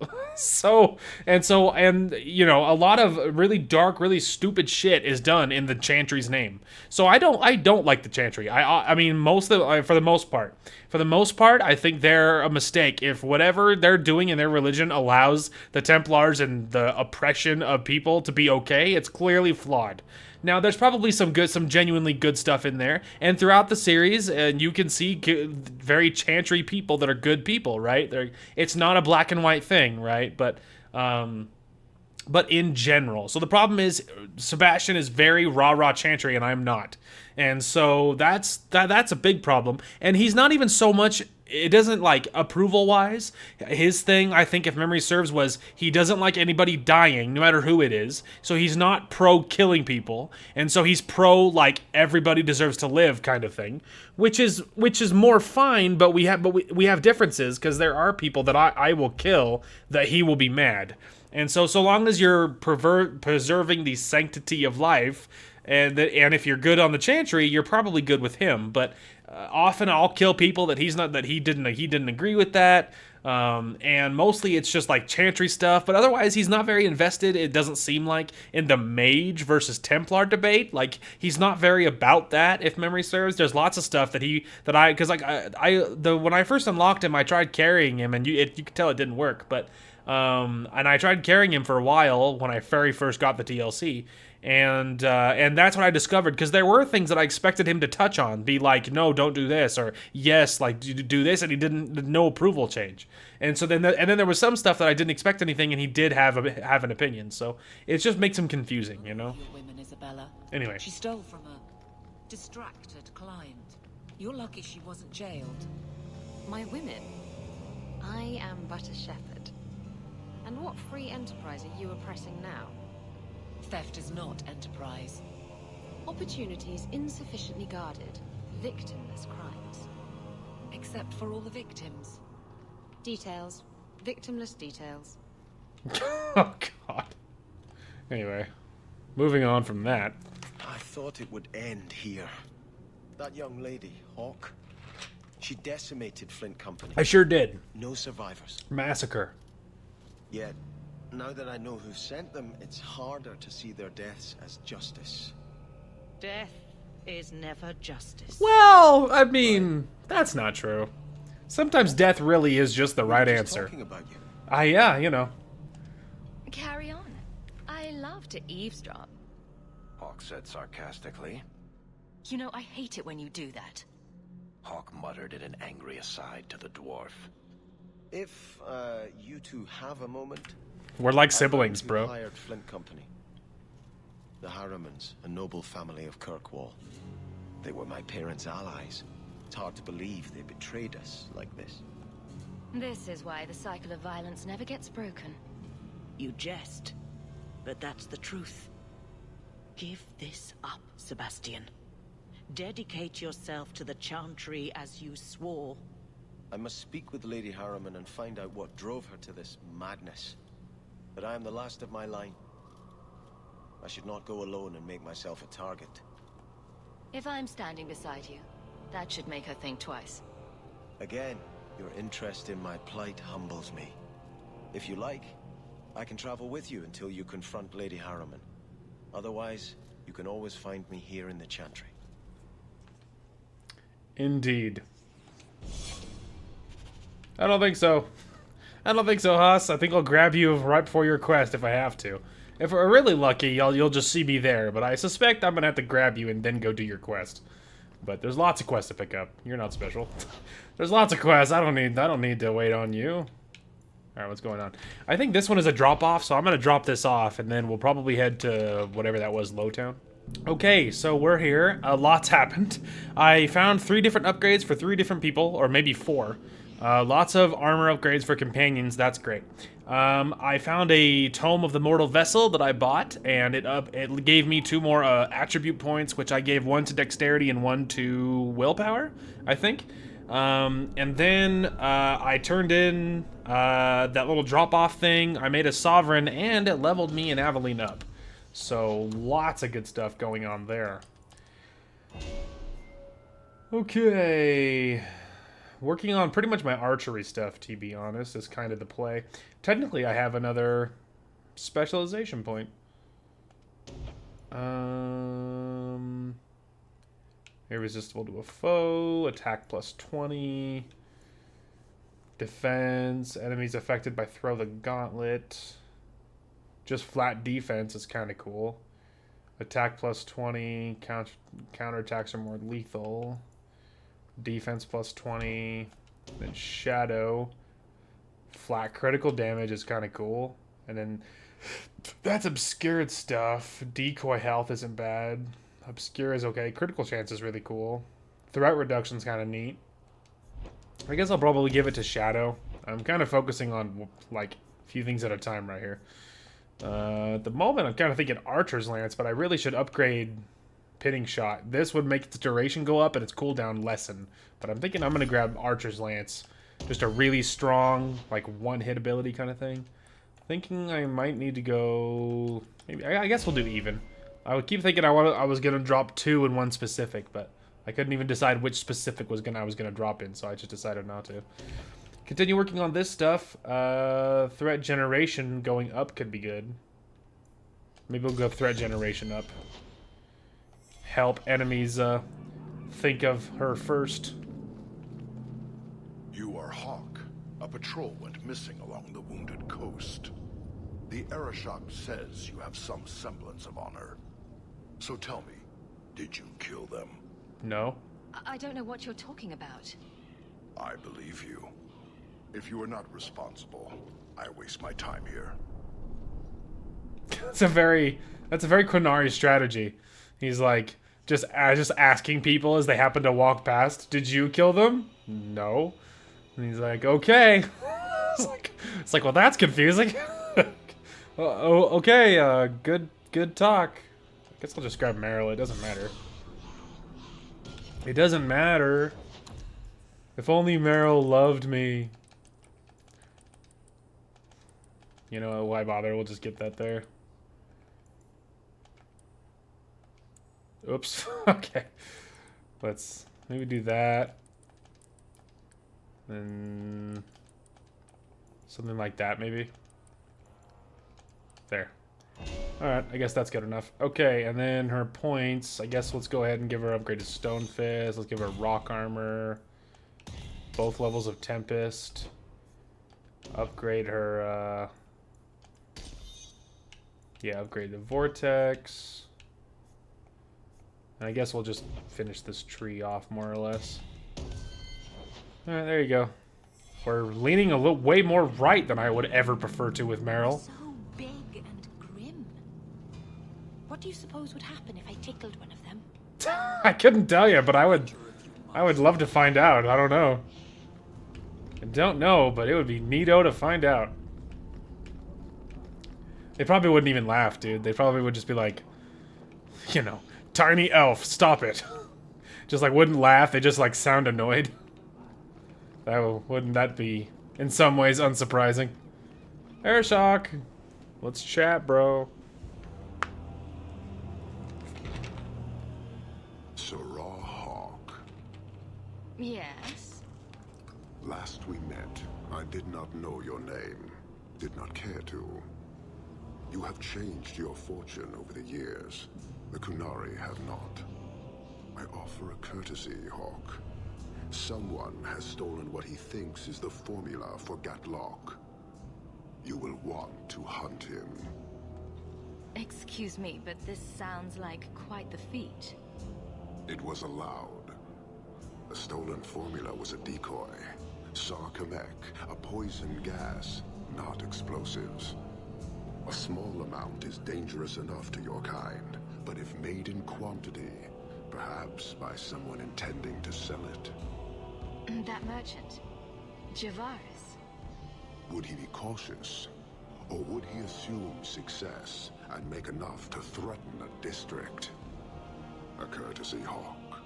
and you know, a lot of really dark, really stupid shit is done in the Chantry's name. So I don't like the Chantry. I mean, for the most part, I think they're a mistake. If whatever they're doing in their religion allows the Templars and the oppression of people to be okay, it's clearly flawed. Now, there's probably some genuinely good stuff in there, and throughout the series, you can see very Chantry people that are good people, right? It's not a black and white thing, right? But in general. So the problem is, Sebastian is very rah-rah Chantry, and I'm not. And so that's a big problem. And he's not even so much... It doesn't, like, approval-wise, his thing, I think, if memory serves, was he doesn't like anybody dying, no matter who it is. So he's not pro-killing people, and so he's pro, like, everybody deserves to live kind of thing, which is more fine, but we have differences, because there are people that I will kill that he will be mad. And so long as you're preserving the sanctity of life, and if you're good on the Chantry, you're probably good with him, but... often I'll kill people that he didn't agree with that, and mostly it's just like Chantry stuff. But otherwise, he's not very invested. It doesn't seem like in the Mage versus Templar debate. Like he's not very about that. If memory serves, there's lots of stuff when I first unlocked him, I tried carrying him, and you could tell it didn't work. But and I tried carrying him for a while when I very first got the DLC. And that's what I discovered, because there were things that I expected him to touch on, be like, no, don't do this, or yes, like do this, and he didn't, no approval change. And so then there was some stuff that I didn't expect anything, and he did have an opinion. So it just makes him confusing, you know. Your women, Isabella. Anyway, she stole from a distracted client. You're lucky she wasn't jailed. My women? I am but a shepherd. And what free enterprise are you oppressing now? Theft is not enterprise. Opportunities insufficiently guarded, victimless crimes. Except for all the victims. Details. Victimless details. Oh, God. Anyway, moving on from that. I thought it would end here. That young lady, Hawk, she decimated Flint Company. I sure did. No survivors. Massacre. Yet, now that I know who sent them, it's harder to see their deaths as justice. Death is never justice. Well, I mean, that's not true. Sometimes death really is just the right answer. Talking about you. Yeah, you know. Carry on. I love to eavesdrop. Hawk said sarcastically. You know, I hate it when you do that. Hawk muttered in an angry aside to the dwarf. If, you two have a moment... We're like siblings, bro. Hired Flint Company. The Harrimans, a noble family of Kirkwall. They were my parents' allies. It's hard to believe they betrayed us like this. This is why the cycle of violence never gets broken. You jest, but that's the truth. Give this up, Sebastian. Dedicate yourself to the Chantry as you swore. I must speak with Lady Harriman and find out what drove her to this madness. But I am the last of my line. I should not go alone and make myself a target. If I'm standing beside you, that should make her think twice. Again, your interest in my plight humbles me. If you like, I can travel with you until you confront Lady Harriman. Otherwise, you can always find me here in the Chantry. Indeed. I don't think so. I don't think so, Haas. I think I'll grab you right before your quest if I have to. If we're really lucky, you'll just see me there, but I suspect I'm gonna have to grab you and then go do your quest. But there's lots of quests to pick up. You're not special. There's lots of quests. I don't need to wait on you. Alright, what's going on? I think this one is a drop-off, so I'm gonna drop this off, and then we'll probably head to whatever that was, Lowtown. Okay, so we're here. Lots happened. I found 3 different upgrades for 3 different people, or maybe 4. Lots of armor upgrades for companions. That's great. I found a Tome of the Mortal Vessel that I bought, and it gave me 2 more attribute points, which I gave 1 to Dexterity and 1 to Willpower, I think. And then I turned in that little drop-off thing. I made a Sovereign, and it leveled me and Aveline up. So lots of good stuff going on there. Okay. Working on pretty much my archery stuff, to be honest, is kind of the play. Technically, I have another specialization point. Irresistible to a foe, attack plus 20. Defense, enemies affected by throw the gauntlet. Just flat defense is kind of cool. Attack plus 20, counterattacks are more lethal. Defense plus 20, then Shadow. Flat critical damage is kind of cool. And then that's obscured stuff. Decoy health isn't bad. Obscure is okay. Critical chance is really cool. Threat reduction is kind of neat. I guess I'll probably give it to Shadow. I'm kind of focusing on like a few things at a time right here. At the moment, I'm kind of thinking Archer's Lance, but I really should upgrade Pitting Shot. This would make its duration go up and its cooldown lessen. But I'm thinking I'm going to grab Archer's Lance. Just a really strong, like, one-hit ability kind of thing. Thinking I might need to go... Maybe I guess we'll do even. I would keep thinking I was going to drop 2 in one specific, but I couldn't even decide which specific I was going to drop in, so I just decided not to. Continue working on this stuff. Threat generation going up could be good. Maybe we'll go threat generation up. Help enemies think of her first. You are Hawk. A patrol went missing along the Wounded Coast. The Arashok says you have some semblance of honor. So tell me, did you kill them? No. I don't know what you're talking about. I believe you. If you are not responsible, I waste my time here. That's a very Quinari strategy. He's like just asking people as they happen to walk past, "Did you kill them?" No. And he's like, "Okay." It's like, well, that's confusing. Okay, good talk. I guess I'll just grab Meryl. It doesn't matter. It doesn't matter. If only Meryl loved me. You know, why bother? We'll just get that there. Oops. Okay. Let's maybe do that. Then something like that, maybe. There. Alright, I guess that's good enough. Okay, and then her points. I guess let's go ahead and give her upgraded Stone Fist. Let's give her Rock Armor. Both levels of Tempest. Upgrade her, yeah, upgrade the Vortex. And I guess we'll just finish this tree off, more or less. Alright, there you go. We're leaning a little way more right than I would ever prefer to with Meryl. So big and grim. What do you suppose would happen if I tickled one of them? I couldn't tell you, but I would love to find out. I don't know. I don't know, but it would be neato to find out. They probably wouldn't even laugh, dude. They probably would just be like, you know, tiny elf, stop it. Just like wouldn't laugh. They just like sound annoyed. Wouldn't that be in some ways unsurprising? Airshock. Let's chat, bro. Sarah Hawk. Yes? Last we met, I did not know your name. Did not care to. You have changed your fortune over the years. The Kunari have not. I offer a courtesy, Hawk. Someone has stolen what he thinks is the formula for Gatlock. You will want to hunt him. Excuse me, but this sounds like quite the feat. It was allowed. The stolen formula was a decoy. Sarkamek, a poison gas, not explosives. A small amount is dangerous enough to your kind, but if made in quantity, perhaps by someone intending to sell it. That merchant, Javaris. Would he be cautious? Or would he assume success and make enough to threaten a district? A courtesy, Hawk.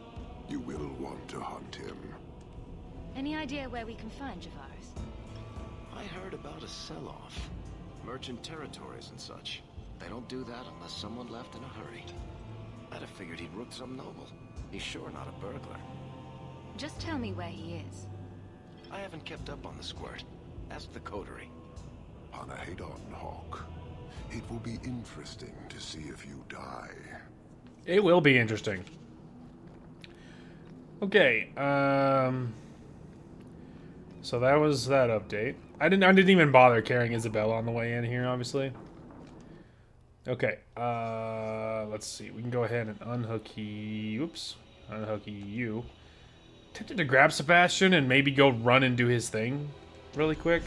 You will want to hunt him. Any idea where we can find Javaris? I heard about a sell-off. Merchant territories and such. They don't do that unless someone left in a hurry. I'd have figured he'd rooked some noble. He's sure not a burglar. Just tell me where he is. I haven't kept up on the squirt. Ask the coterie. Hanahedon, Hawk. It will be interesting to see if you die. It will be interesting. Okay, so that was that update. I didn't even bother carrying Isabella on the way in here, obviously. Okay, let's see. We can go ahead and unhook you. Tempted to grab Sebastian and maybe go run and do his thing really quick,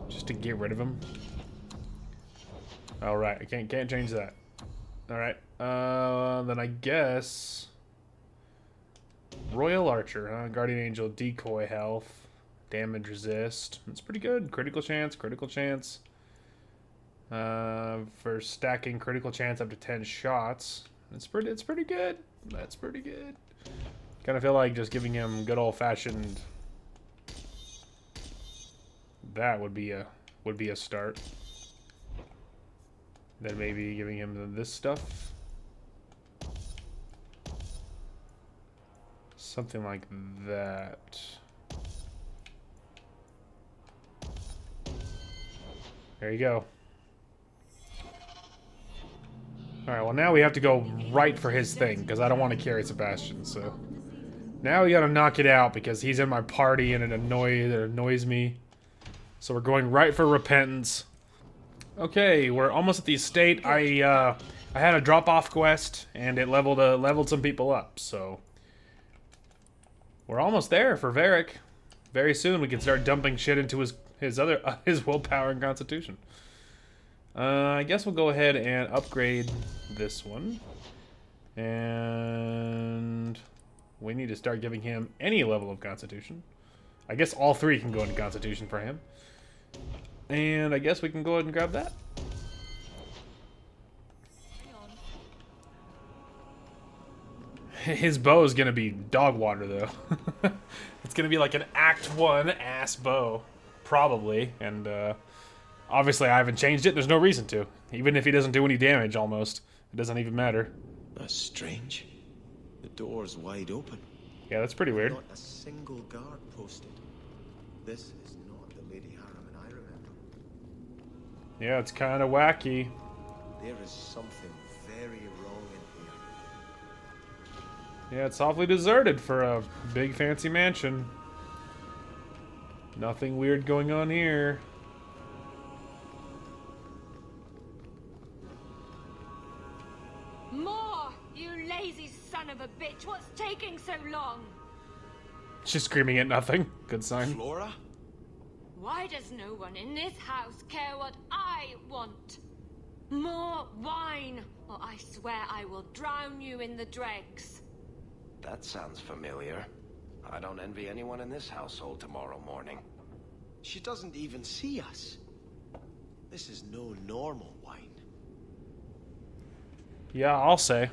just to get rid of him. All right, I can't change that. All right, then I guess Royal Archer, huh? Guardian Angel, decoy health, damage resist. That's pretty good. Critical chance. For stacking critical chance up to 10 shots. It's pretty good. That's pretty good. Kind of feel like just giving him good old-fashioned. That would be a start. Then maybe giving him this stuff. Something like that. There you go. Alright, well now we have to go right for his thing, because I don't want to carry Sebastian, so... Now we gotta knock it out, because he's in my party and it annoys me. So we're going right for Repentance. Okay, we're almost at the estate. I had a drop-off quest, and it leveled some people up, so... We're almost there for Varric. Very soon we can start dumping shit into his willpower and constitution. I guess we'll go ahead and upgrade this one. And we need to start giving him any level of constitution. I guess all three can go into constitution for him. And I guess we can go ahead and grab that. His bow is gonna be dog water, though. It's gonna be like an Act 1 ass bow. Probably. And, obviously I haven't changed it. There's no reason to. Even if he doesn't do any damage, almost. It doesn't even matter. That's strange. The door's wide open. Yeah, that's pretty weird. Not a single guard posted. This is not the Lady Harriman I remember. Yeah, it's kind of wacky. There is something very wrong in here. Yeah, it's awfully deserted for a big fancy mansion. Nothing weird going on here. More! You lazy son of a bitch! What's taking so long? She's screaming at nothing. Good sign. Flora? Why does no one in this house care what I want? More wine, or I swear I will drown you in the dregs. That sounds familiar. I don't envy anyone in this household tomorrow morning. She doesn't even see us. This is no normal wine. Yeah, I'll say.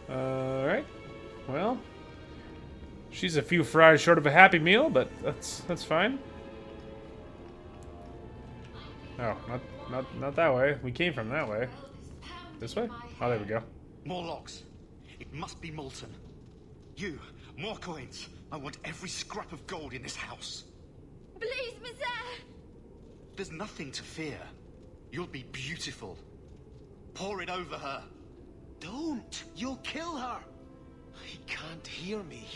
Alright. Well, she's a few fries short of a Happy Meal, but that's fine. Oh, not that way. We came from that way. This way? Oh, there we go. More logs. It must be molten. You, more coins. I want every scrap of gold in this house. Please, monsieur! There's nothing to fear. You'll be beautiful. Pour it over her. Don't! You'll kill her! He can't hear me.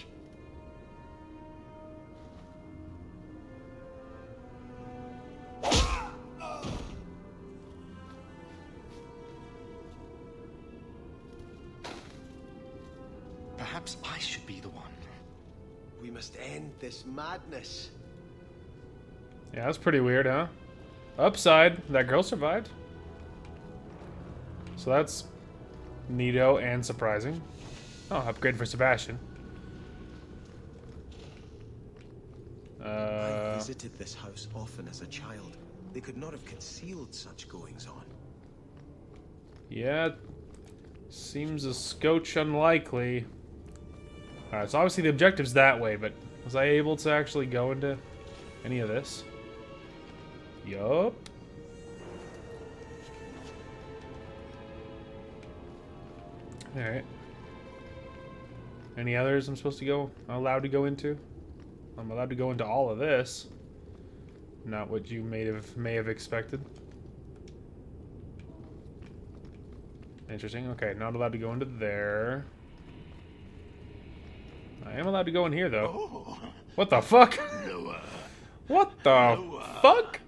Perhaps I should be the one. We must end this madness. Yeah, that's pretty weird, huh? Upside, that girl survived. So that's neato and surprising. Oh, upgrade for Sebastian. I visited this house often as a child. They could not have concealed such goings on. Yeah, seems a scotch unlikely. Alright, so obviously the objective's that way, but was I able to actually go into any of this? Yup. Alright. Any others I'm supposed to go, allowed to go into? I'm allowed to go into all of this. Not what you may have expected. Interesting. Okay, not allowed to go into there. I am allowed to go in here, though. What the fuck? What the fuck?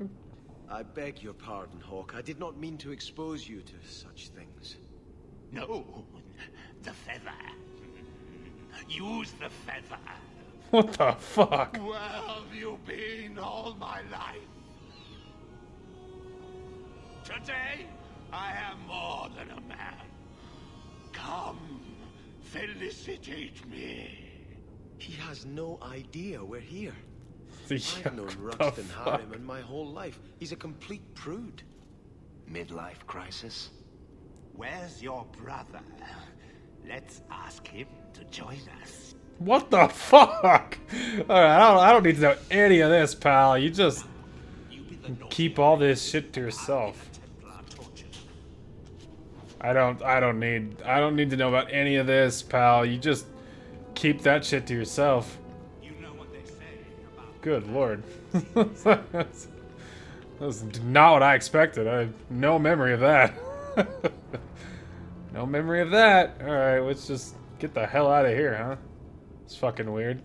I beg your pardon, Hawk. I did not mean to expose you to such things. No, the feather. Use the feather. What the fuck? Where have you been all my life? Today, I am more than a man. Come, felicitate me. He has no idea we're here. Yuck, I've known Rustin Harriman my whole life. He's a complete prude. Midlife crisis. Where's your brother? Let's ask him to join us. What the fuck? Alright, I don't need to know any of this, pal. You just keep all this shit to yourself. I don't need to know about any of this, pal. You just keep that shit to yourself. You know what they say about Good lord. That's not what I expected. I have no memory of that. No memory of that. Alright, let's just get the hell out of here, huh? It's fucking weird.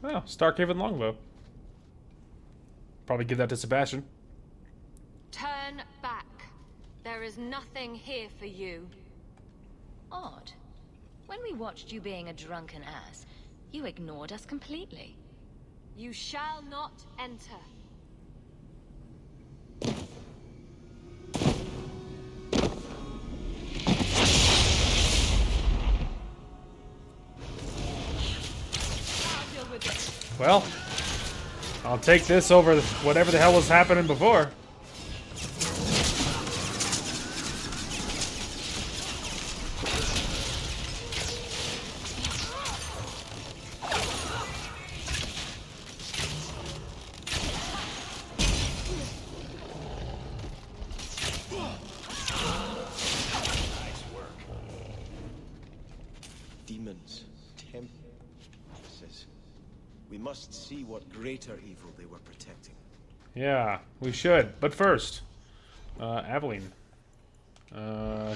Oh, Starkhaven longbow. Probably give that to Sebastian. Turn back. There is nothing here for you. Odd. When we watched you being a drunken ass, you ignored us completely. You shall not enter. Well, I'll take this over whatever the hell was happening before. Demons, tempests. We must see what greater evil they were protecting. Yeah, we should. But first, Aveline.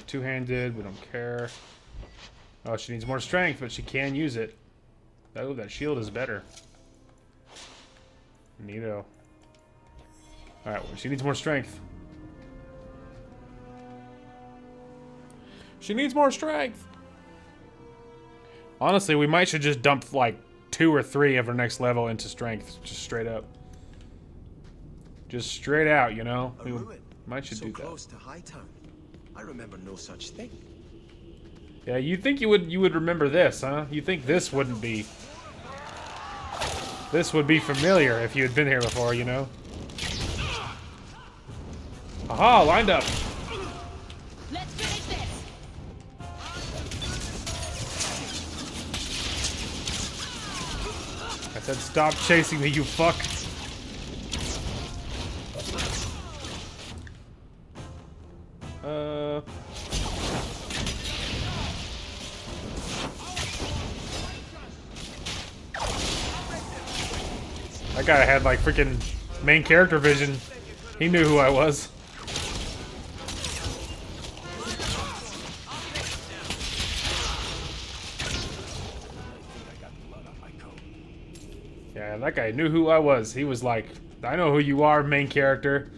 Two-handed, we don't care. Oh, she needs more strength, but she can use it. Oh, that shield is better. Neato. Alright, well, she needs more strength. She needs more strength! Honestly, we might should just dump, like, 2 or 3 of her next level into strength. Just straight up. Just straight out, you know? We might should do that. Close to Hightown. I remember no such thing. Yeah, you'd think you would remember this, huh? You think this wouldn't be... This would be familiar if you had been here before, you know? Aha, lined up! Let's finish this! I said stop chasing me, you fuck! That guy had like freaking main character vision. He knew who I was. Yeah, that guy knew who I was. He was like, I know who you are, main character.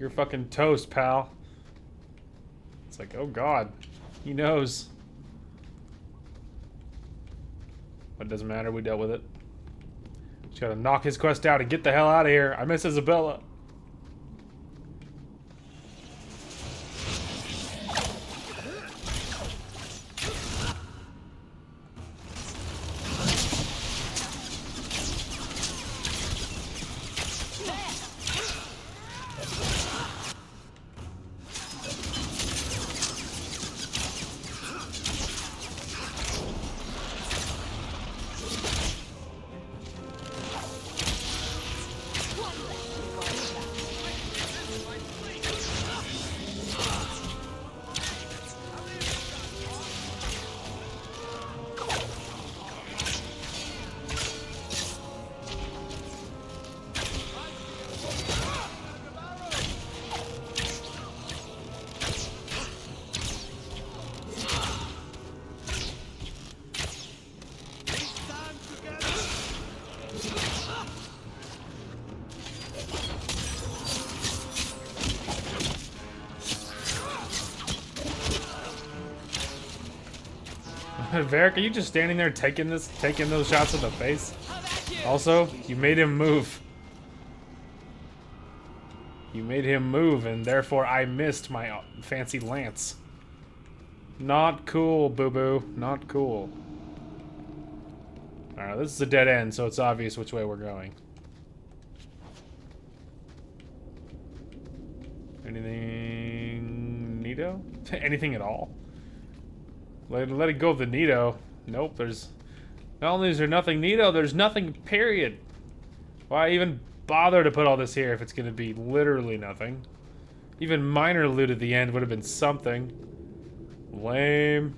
You're fucking toast, pal. It's like, oh god. He knows. But it doesn't matter, we dealt with it. Just gotta knock his quest out and get the hell out of here. I miss Isabella. Varric, are you just standing there taking those shots in the face? Also, you made him move. You made him move, and therefore I missed my fancy lance. Not cool, boo-boo. Not cool. Alright, this is a dead end, so it's obvious which way we're going. Anything... neato? Anything at all? Let it go of the neato. Nope, there's... Not only is there nothing neato, there's nothing, period. Why even bother to put all this here if it's going to be literally nothing? Even minor loot at the end would have been something. Lame.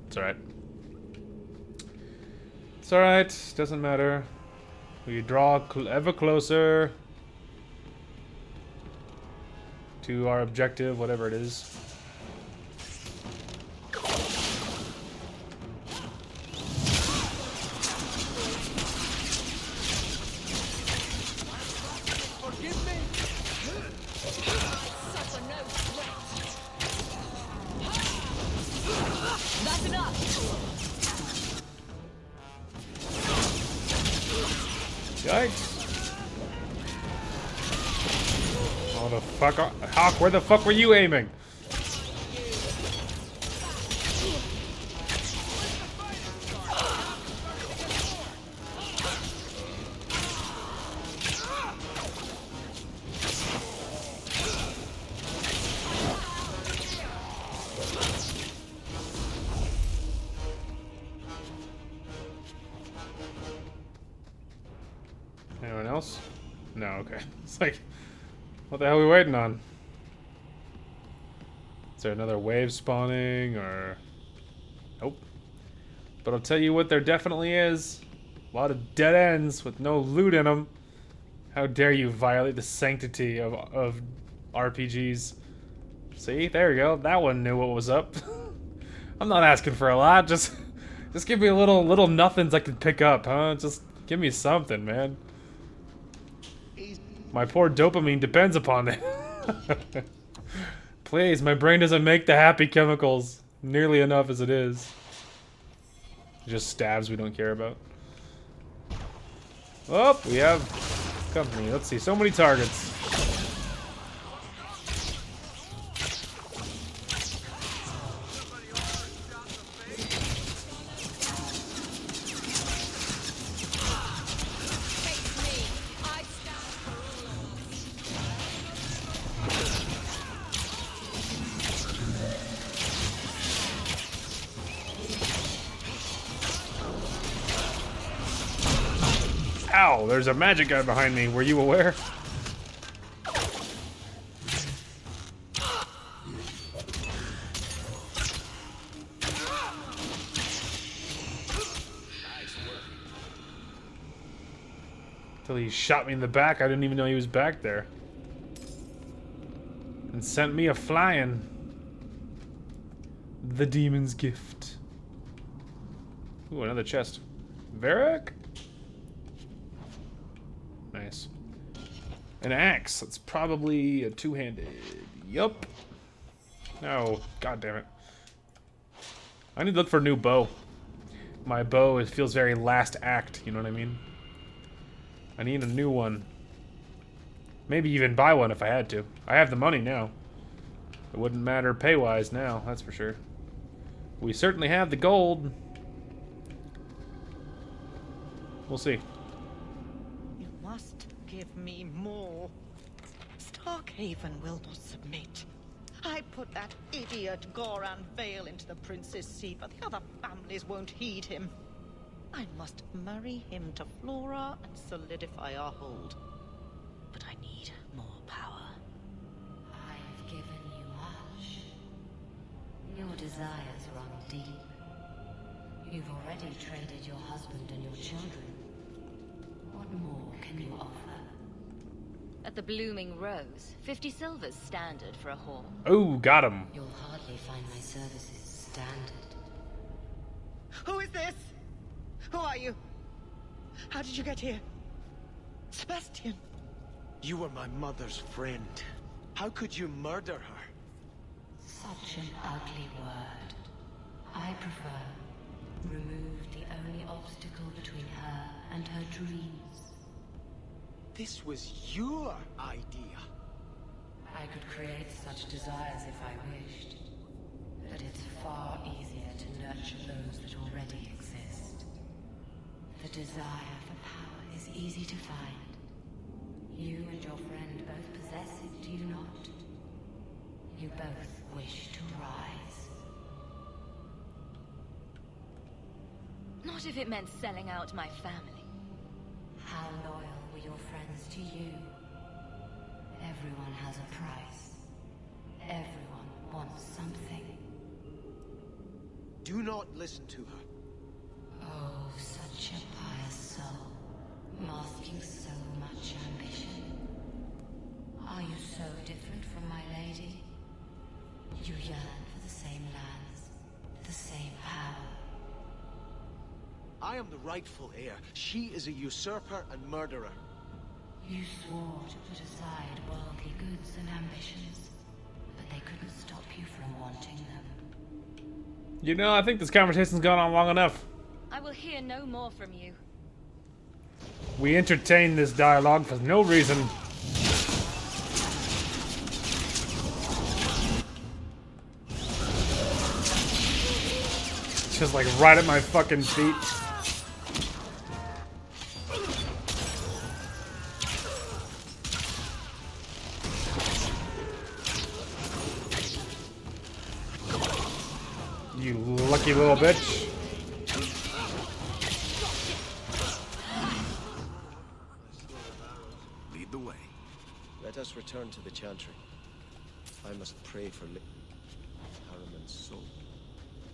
It's alright. It's alright, doesn't matter. We draw ever closer to our objective, whatever it is. Yikes. Oh, the fuck. Hawk, where the fuck were you aiming? Anyone else? No, okay. It's like, what the hell are we waiting on? Is there another wave spawning, or... Nope. But I'll tell you what there definitely is. A lot of dead ends with no loot in them. How dare you violate the sanctity of RPGs. See? There you go. That one knew what was up. I'm not asking for a lot. Just give me a little nothings I can pick up, huh? Just give me something, man. My poor dopamine depends upon it. Please, my brain doesn't make the happy chemicals nearly enough as it is. Just stabs we don't care about. Oh, we have company. Let's see, so many targets. Ow, there's a magic guy behind me. Were you aware? Until he shot me in the back. I didn't even know he was back there. And sent me a flying. The demon's gift. Ooh, another chest. Varric? Nice. An axe. That's probably a two-handed. Yup. No. God damn it. I need to look for a new bow. My bow, it feels very last act. You know what I mean? I need a new one. Maybe even buy one if I had to. I have the money now. It wouldn't matter pay-wise now, that's for sure. We certainly have the gold. We'll see. You must give me more. Starkhaven will not submit. I put that idiot Goran Vale into the prince's seat, but the other families won't heed him. I must marry him to Flora and solidify our hold. But I need more power. I've given you much. Your desires run deep. You've already traded your husband and your children. What more can you offer? At the Blooming Rose, 50 silvers standard for a whore. Oh, got him. You'll hardly find my services standard. Who is this? Who are you? How did you get here? Sebastian. You were my mother's friend. How could you murder her? Such an ugly word. I prefer remove the only obstacle between her and her dreams. This was your idea. I could create such desires if I wished, but it's far easier to nurture those that already exist. The desire for power is easy to find. You and your friend both possess it, do you not? You both wish to rise. Not if it meant selling out my family. How loyal were your friends to you? Everyone has a price. Everyone wants something. Do not listen to her. Oh, such a pious soul, masking so much ambition. Are you so different from my lady? You yearn for the same lands, the same power. I am the rightful heir. She is a usurper and murderer. You swore to put aside worldly goods and ambitions, but they couldn't stop you from wanting them. You know, I think this conversation's gone on long enough. I will hear no more from you. We entertain this dialogue for no reason. Just like right at my fucking feet. You lucky little bitch. Let us return to the Chantry. I must pray for Harriman's soul.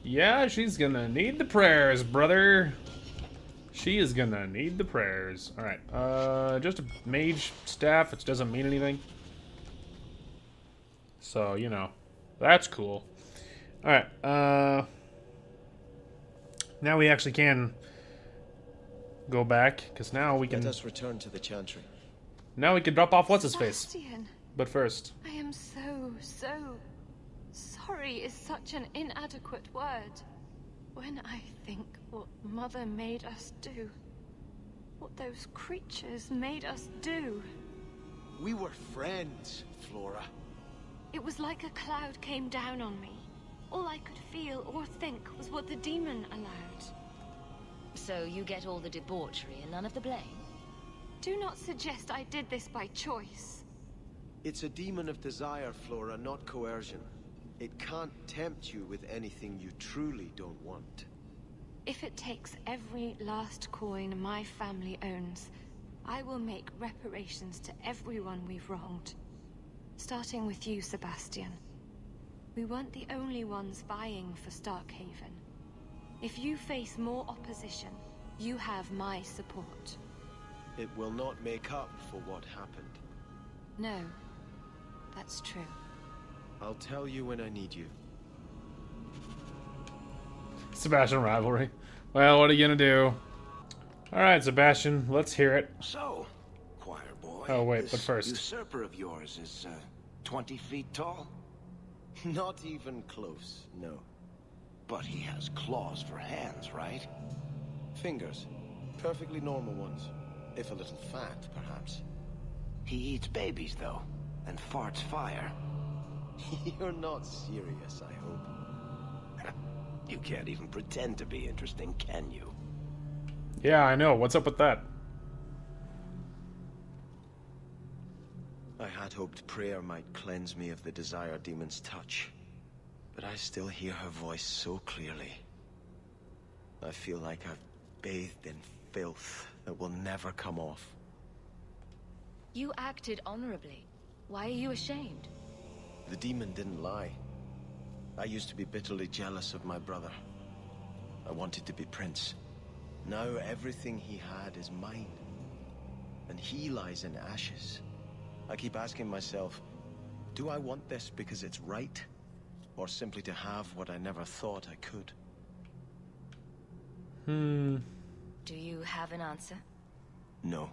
Yeah, she's gonna need the prayers, brother. She is gonna need the prayers. Alright, just a mage staff, which doesn't mean anything. So, you know, that's cool. Alright, now we actually can go back, because now we can... Let us return to the Chantry. Now we can drop off what's-his-face. Sebastian, But first... I am so sorry is such an inadequate word. When I think what Mother made us do, what those creatures made us do. We were friends, Flora. It was like a cloud came down on me. All I could feel or think was what the demon allowed. So you get all the debauchery and none of the blame? Do not suggest I did this by choice. It's a demon of desire, Flora, not coercion. It can't tempt you with anything you truly don't want. If it takes every last coin my family owns, I will make reparations to everyone we've wronged. Starting with you, Sebastian. We weren't the only ones vying for Starkhaven. If you face more opposition, you have my support. It will not make up for what happened. No, that's true. I'll tell you when I need you. Sebastian rivalry. Well, what are you gonna do? Alright, Sebastian, let's hear it. So, choir boy. Oh, wait, this but first. usurper of yours is, 20 feet tall? Not even close, no. But he has claws for hands, right? Fingers. Perfectly normal ones. If a little fat, perhaps. He eats babies, though, and farts fire. You're not serious, I hope. You can't even pretend to be interesting, can you? Yeah, I know. What's up with that? I had hoped prayer might cleanse me of the Desire Demon's touch. But I still hear her voice so clearly. I feel like I've bathed in filth that will never come off. You acted honorably. Why are you ashamed? The demon didn't lie. I used to be bitterly jealous of my brother. I wanted to be prince. Now everything he had is mine. And he lies in ashes. I keep asking myself, do I want this because it's right? Or simply to have what I never thought I could? Do you have an answer? No.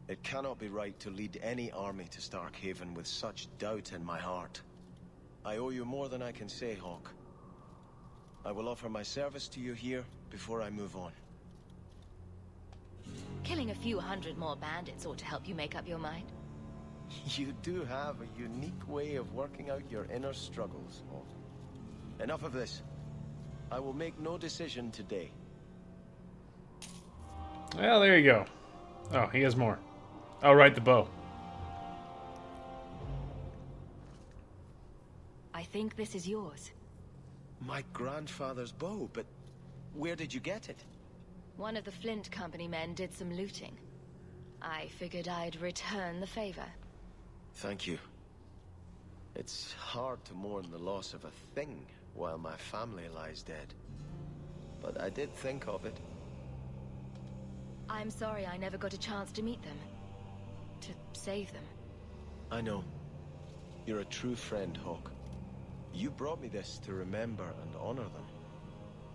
It cannot be right to lead any army to Starkhaven with such doubt in my heart. I owe you more than I can say, Hawk. I will offer my service to you here before I move on. Killing a few hundred more bandits ought to help you make up your mind. You do have a unique way of working out your inner struggles, Hawk. Enough of this. I will make no decision today. Well, there you go. Oh, he has more. Oh, right, the bow. I think this is yours. My grandfather's bow, but where did you get it? One of the Flint Company men did some looting. I figured I'd return the favor. Thank you. It's hard to mourn the loss of a thing while my family lies dead. But I did think of it. I'm sorry I never got a chance to meet them. To save them. I know. You're a true friend, Hawk. You brought me this to remember and honor them.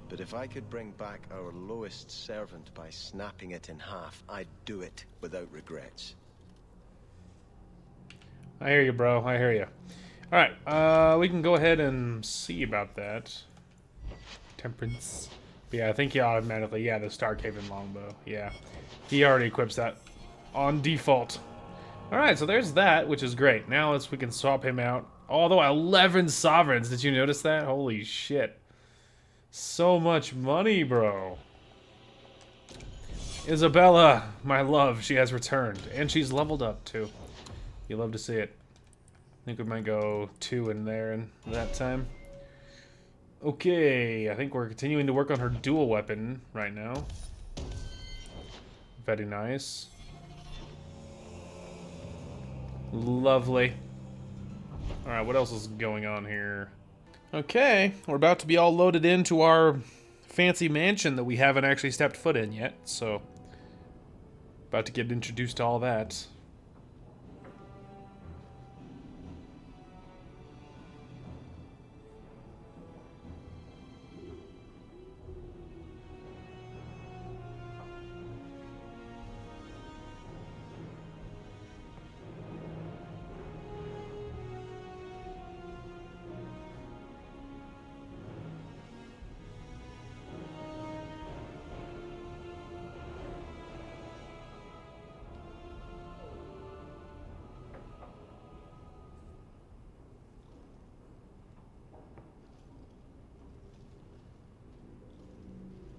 But if I could bring back our lowest servant by snapping it in half, I'd do it without regrets. I hear you, bro. I hear you. Alright, we can go ahead and see about that. Temperance. But yeah, I think he automatically, yeah, the Starkhaven longbow. Yeah. He already equips that on default. Alright, so there's that, which is great. Now we can swap him out. Although 11 sovereigns, did you notice that? Holy shit. So much money, bro. Isabella, my love, she has returned. And she's leveled up, too. You love to see it. I think we might go 2 in there in that time. Okay, I think we're continuing to work on her dual weapon right now. Very nice. Lovely. Alright, what else is going on here? Okay, we're about to be all loaded into our fancy mansion that we haven't actually stepped foot in yet, so about to get introduced to all that.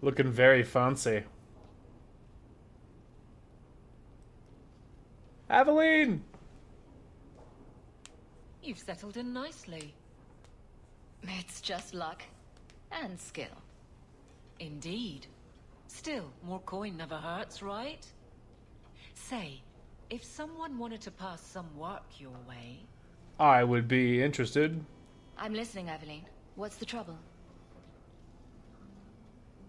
Looking very fancy. Aveline! You've settled in nicely. It's just luck. And skill. Indeed. Still, more coin never hurts, right? Say, if someone wanted to pass some work your way... I would be interested. I'm listening, Aveline. What's the trouble?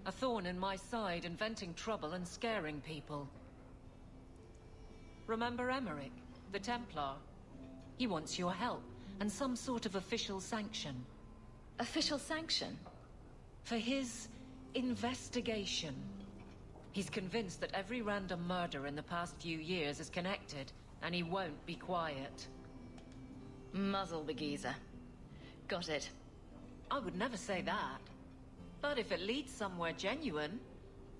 A thorn in my side, inventing trouble and scaring people. Remember Emmerich, the Templar? He wants your help, and some sort of official sanction. Official sanction? For his investigation. He's convinced that every random murder in the past few years is connected, and he won't be quiet. Muzzle the geezer. Got it. I would never say that. But if it leads somewhere genuine,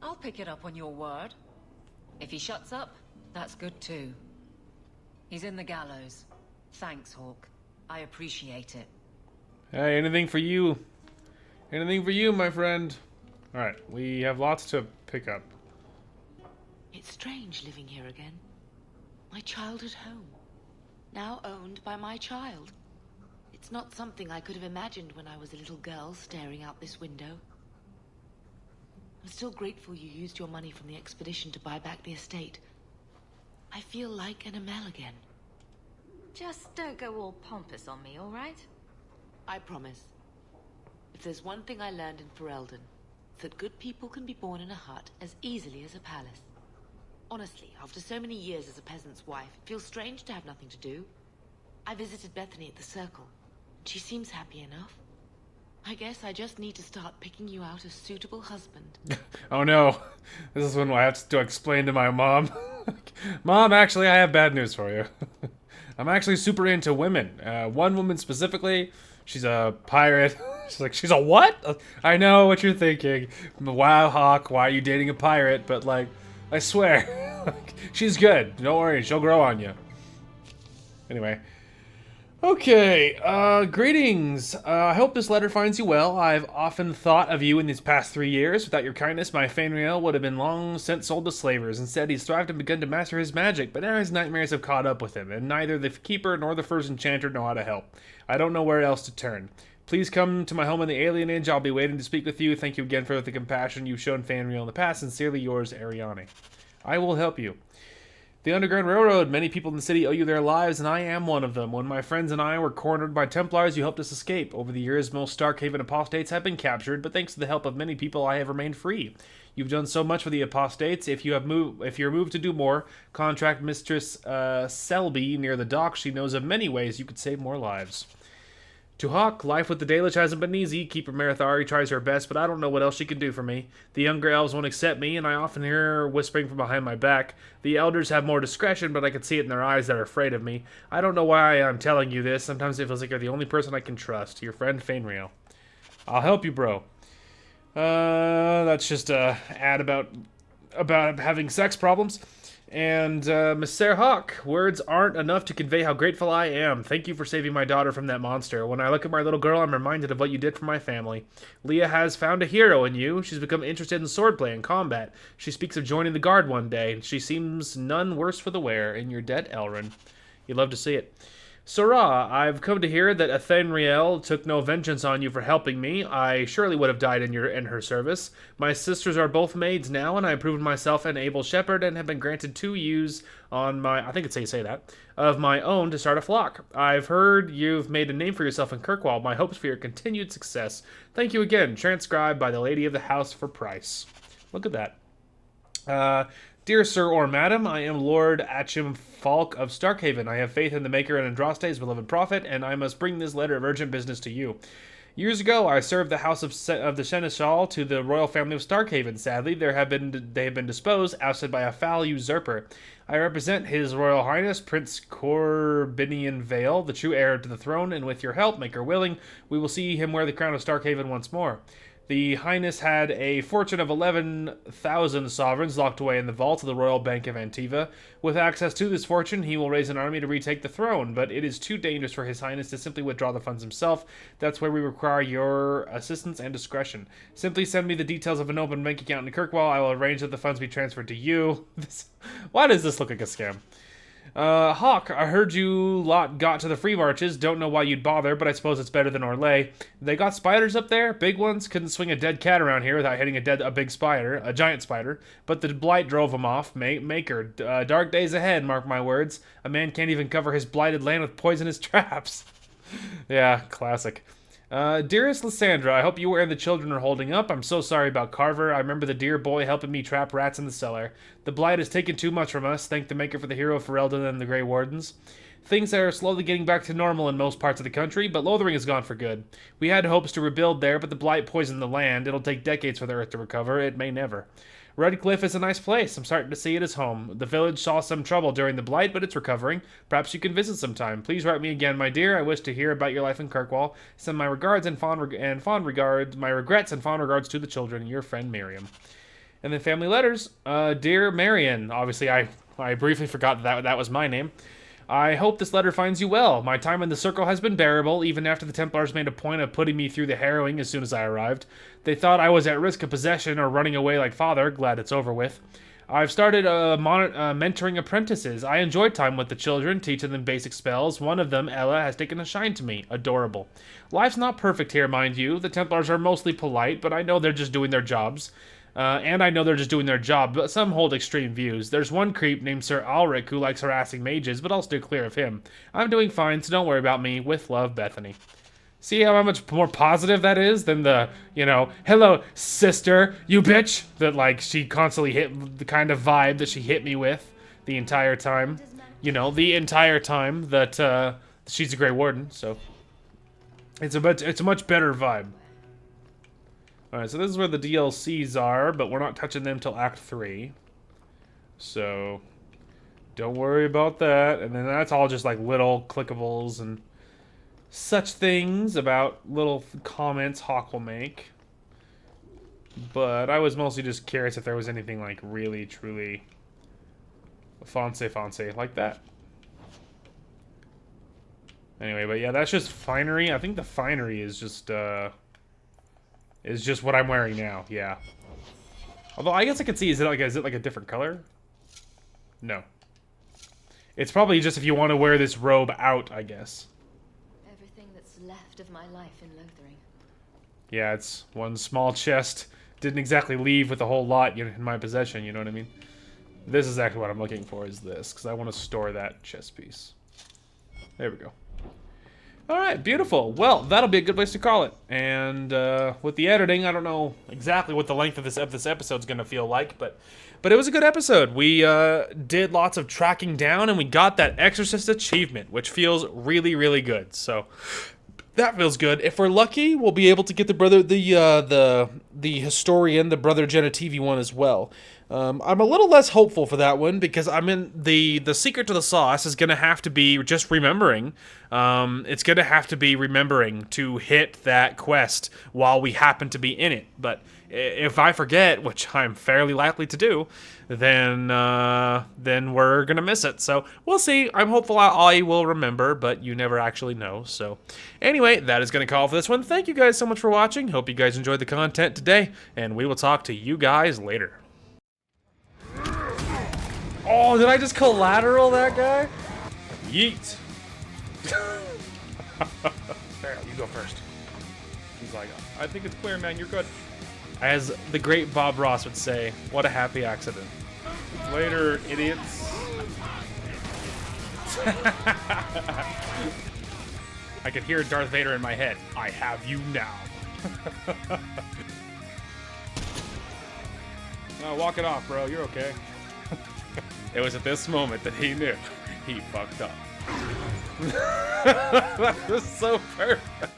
I'll pick it up on your word. If he shuts up, that's good too. He's in the gallows. Thanks, Hawk. I appreciate it. Hey, anything for you. Anything for you, my friend. Alright, we have lots to pick up. It's strange living here again. My childhood home. Now owned by my child. It's not something I could have imagined when I was a little girl staring out this window. I'm still grateful you used your money from the expedition to buy back the estate. I feel like an Amel again. Just don't go all pompous on me, all right? I promise. If there's one thing I learned in Ferelden, it's that good people can be born in a hut as easily as a palace. Honestly, after so many years as a peasant's wife, it feels strange to have nothing to do. I visited Bethany at the Circle. She seems happy enough. I guess I just need to start picking you out a suitable husband. Oh no, this is when I have to explain to my mom. Mom, actually, I have bad news for you. I'm actually super into women. One woman specifically, she's a pirate. She's like, she's a what? I know what you're thinking. Wow, Hawk, why are you dating a pirate? But like, I swear, she's good. Don't worry, she'll grow on you. Anyway. Okay, greetings. I hope this letter finds you well. I've often thought of you in these past 3 years. Without your kindness, my Fainriel would have been long since sold to slavers. Instead, he's thrived and begun to master his magic, but now his nightmares have caught up with him, and neither the Keeper nor the First Enchanter know how to help. I don't know where else to turn. Please come to my home in the Alien Age. I'll be waiting to speak with you. Thank you again for the compassion you've shown Fainriel in the past. Sincerely yours, Ariane. I will help you. The Underground Railroad. Many people in the city owe you their lives, and I am one of them. When my friends and I were cornered by Templars, you helped us escape. Over the years, most Starkhaven apostates have been captured, but thanks to the help of many people, I have remained free. You've done so much for the apostates. If you're moved to do more, contract Mistress Selby near the dock. She knows of many ways you could save more lives. To Hawk, life with the Dalish hasn't been easy. Keeper Marithari tries her best, but I don't know what else she can do for me. The younger elves won't accept me, and I often hear her whispering from behind my back. The elders have more discretion, but I can see it in their eyes. They're afraid of me. I don't know why I'm telling you this. Sometimes it feels like you're the only person I can trust. Your friend, Fainriel. I'll help you, bro. That's just a ad about having sex problems. And, Mr. Hawk, words aren't enough to convey how grateful I am. Thank you for saving my daughter from that monster. When I look at my little girl, I'm reminded of what you did for my family. Leah has found a hero in you. She's become interested in swordplay and combat. She speaks of joining the guard one day. She seems none worse for the wear. In your debt, Elrond. You'd love to see it. Sirrah, I've come to hear that Athenriel took no vengeance on you for helping me. I surely would have died in her service. My sisters are both maids now, and I have proven myself an able shepherd and have been granted 2 ewes on my, I think it's how you say that, of my own to start a flock. I've heard you've made a name for yourself in Kirkwall. My hopes for your continued success. Thank you again. Transcribed by the lady of the house for price. Look at that. Dear Sir or Madam, I am Lord Achim Falk of Starkhaven. I have faith in the Maker and Andraste's beloved prophet, and I must bring this letter of urgent business to you. Years ago, I served the house of the Seneschal to the royal family of Starkhaven. Sadly, they have been disposed, ousted by a foul usurper. I represent His Royal Highness Prince Corbinian Vale, the true heir to the throne, and with your help, Maker willing, we will see him wear the crown of Starkhaven once more. The Highness had a fortune of 11,000 sovereigns locked away in the vault of the Royal Bank of Antiva. With access to this fortune, he will raise an army to retake the throne, but it is too dangerous for His Highness to simply withdraw the funds himself. That's where we require your assistance and discretion. Simply send me the details of an open bank account in Kirkwall. I will arrange that the funds be transferred to you. Why does this look like a scam? Hawk, I heard you lot got to the Free Marches. Don't know why you'd bother, but I suppose it's better than Orlais. They got spiders up there? Big ones? Couldn't swing a dead cat around here without hitting a big spider, a giant spider. But the blight drove them off. Maker, dark days ahead, mark my words. A man can't even cover his blighted land with poisonous traps. Yeah, classic. Dearest Lysandra, I hope you and the children are holding up. I'm so sorry about Carver. I remember the dear boy helping me trap rats in the cellar. The blight has taken too much from us. Thank the Maker for the hero of Ferelden and the Grey Wardens. Things are slowly getting back to normal in most parts of the country, but Lothering is gone for good. We had hopes to rebuild there, but the blight poisoned the land. It'll take decades for the earth to recover. It may never. Redcliffe is a nice place. I'm starting to see it as home. The village saw some trouble during the blight, but it's recovering. Perhaps you can visit sometime. Please write me again, my dear. I wish to hear about your life in Kirkwall. Send my regards and fond regards, my regrets and fond regards to the children. Your friend Miriam. And then family letters. Dear Marion, obviously I briefly forgot that was my name. I hope this letter finds you well. My time in the Circle has been bearable, even after the Templars made a point of putting me through the harrowing as soon as I arrived. They thought I was at risk of possession or running away like father. Glad it's over with. I've started mentoring apprentices. I enjoy time with the children, teaching them basic spells. One of them, Ella, has taken a shine to me. Adorable. Life's not perfect here, mind you. The Templars are mostly polite, but I know they're just doing their jobs. But some hold extreme views. There's one creep named Sir Alric who likes harassing mages, but I'll steer clear of him. I'm doing fine, so don't worry about me. With love, Bethany. See how much more positive that is than the, hello, sister, you bitch, that, she constantly hit the kind of vibe that she hit me with the entire time. The entire time that, she's a Grey Warden, so. It's a much better vibe. Alright, so this is where the DLCs are, but we're not touching them till Act 3. So, don't worry about that. And then that's all just little clickables and such things about little comments Hawk will make. But I was mostly just curious if there was anything really, truly fancy like that. Anyway, but yeah, that's just finery. I think the finery is just what I'm wearing now, yeah. Although I guess I could see, is it like a different color? No. It's probably just if you want to wear this robe out, I guess. Everything that's left of my life in Lothering. Yeah, it's one small chest. Didn't exactly leave with a whole lot in my possession, you know what I mean? This is actually what I'm looking for, is this, because I want to store that chest piece. There we go. Alright, beautiful. Well, that'll be a good place to call it. And with the editing, I don't know exactly what the length of this episode's going to feel like, but it was a good episode. We did lots of tracking down, and we got that Exorcist achievement, which feels really, really good. So that feels good. If we're lucky, we'll be able to get the historian, the Brother Genitivi one as well. I'm a little less hopeful for that one because I'm in the secret to the sauce is going to have to be just remembering. It's going to have to be remembering to hit that quest while we happen to be in it. But if I forget, which I'm fairly likely to do, then we're going to miss it. So we'll see. I'm hopeful I will remember, but you never actually know. So anyway, that is going to call for this one. Thank you guys so much for watching. Hope you guys enjoyed the content today, and we will talk to you guys later. Oh, did I just collateral that guy? Yeet. There, you go first. He's like, I think it's clear, man. You're good. As the great Bob Ross would say, what a happy accident. Later, idiots. I could hear Darth Vader in my head. I have you now. No, walk it off, bro. You're okay. It was at this moment that he knew he fucked up. That was so perfect.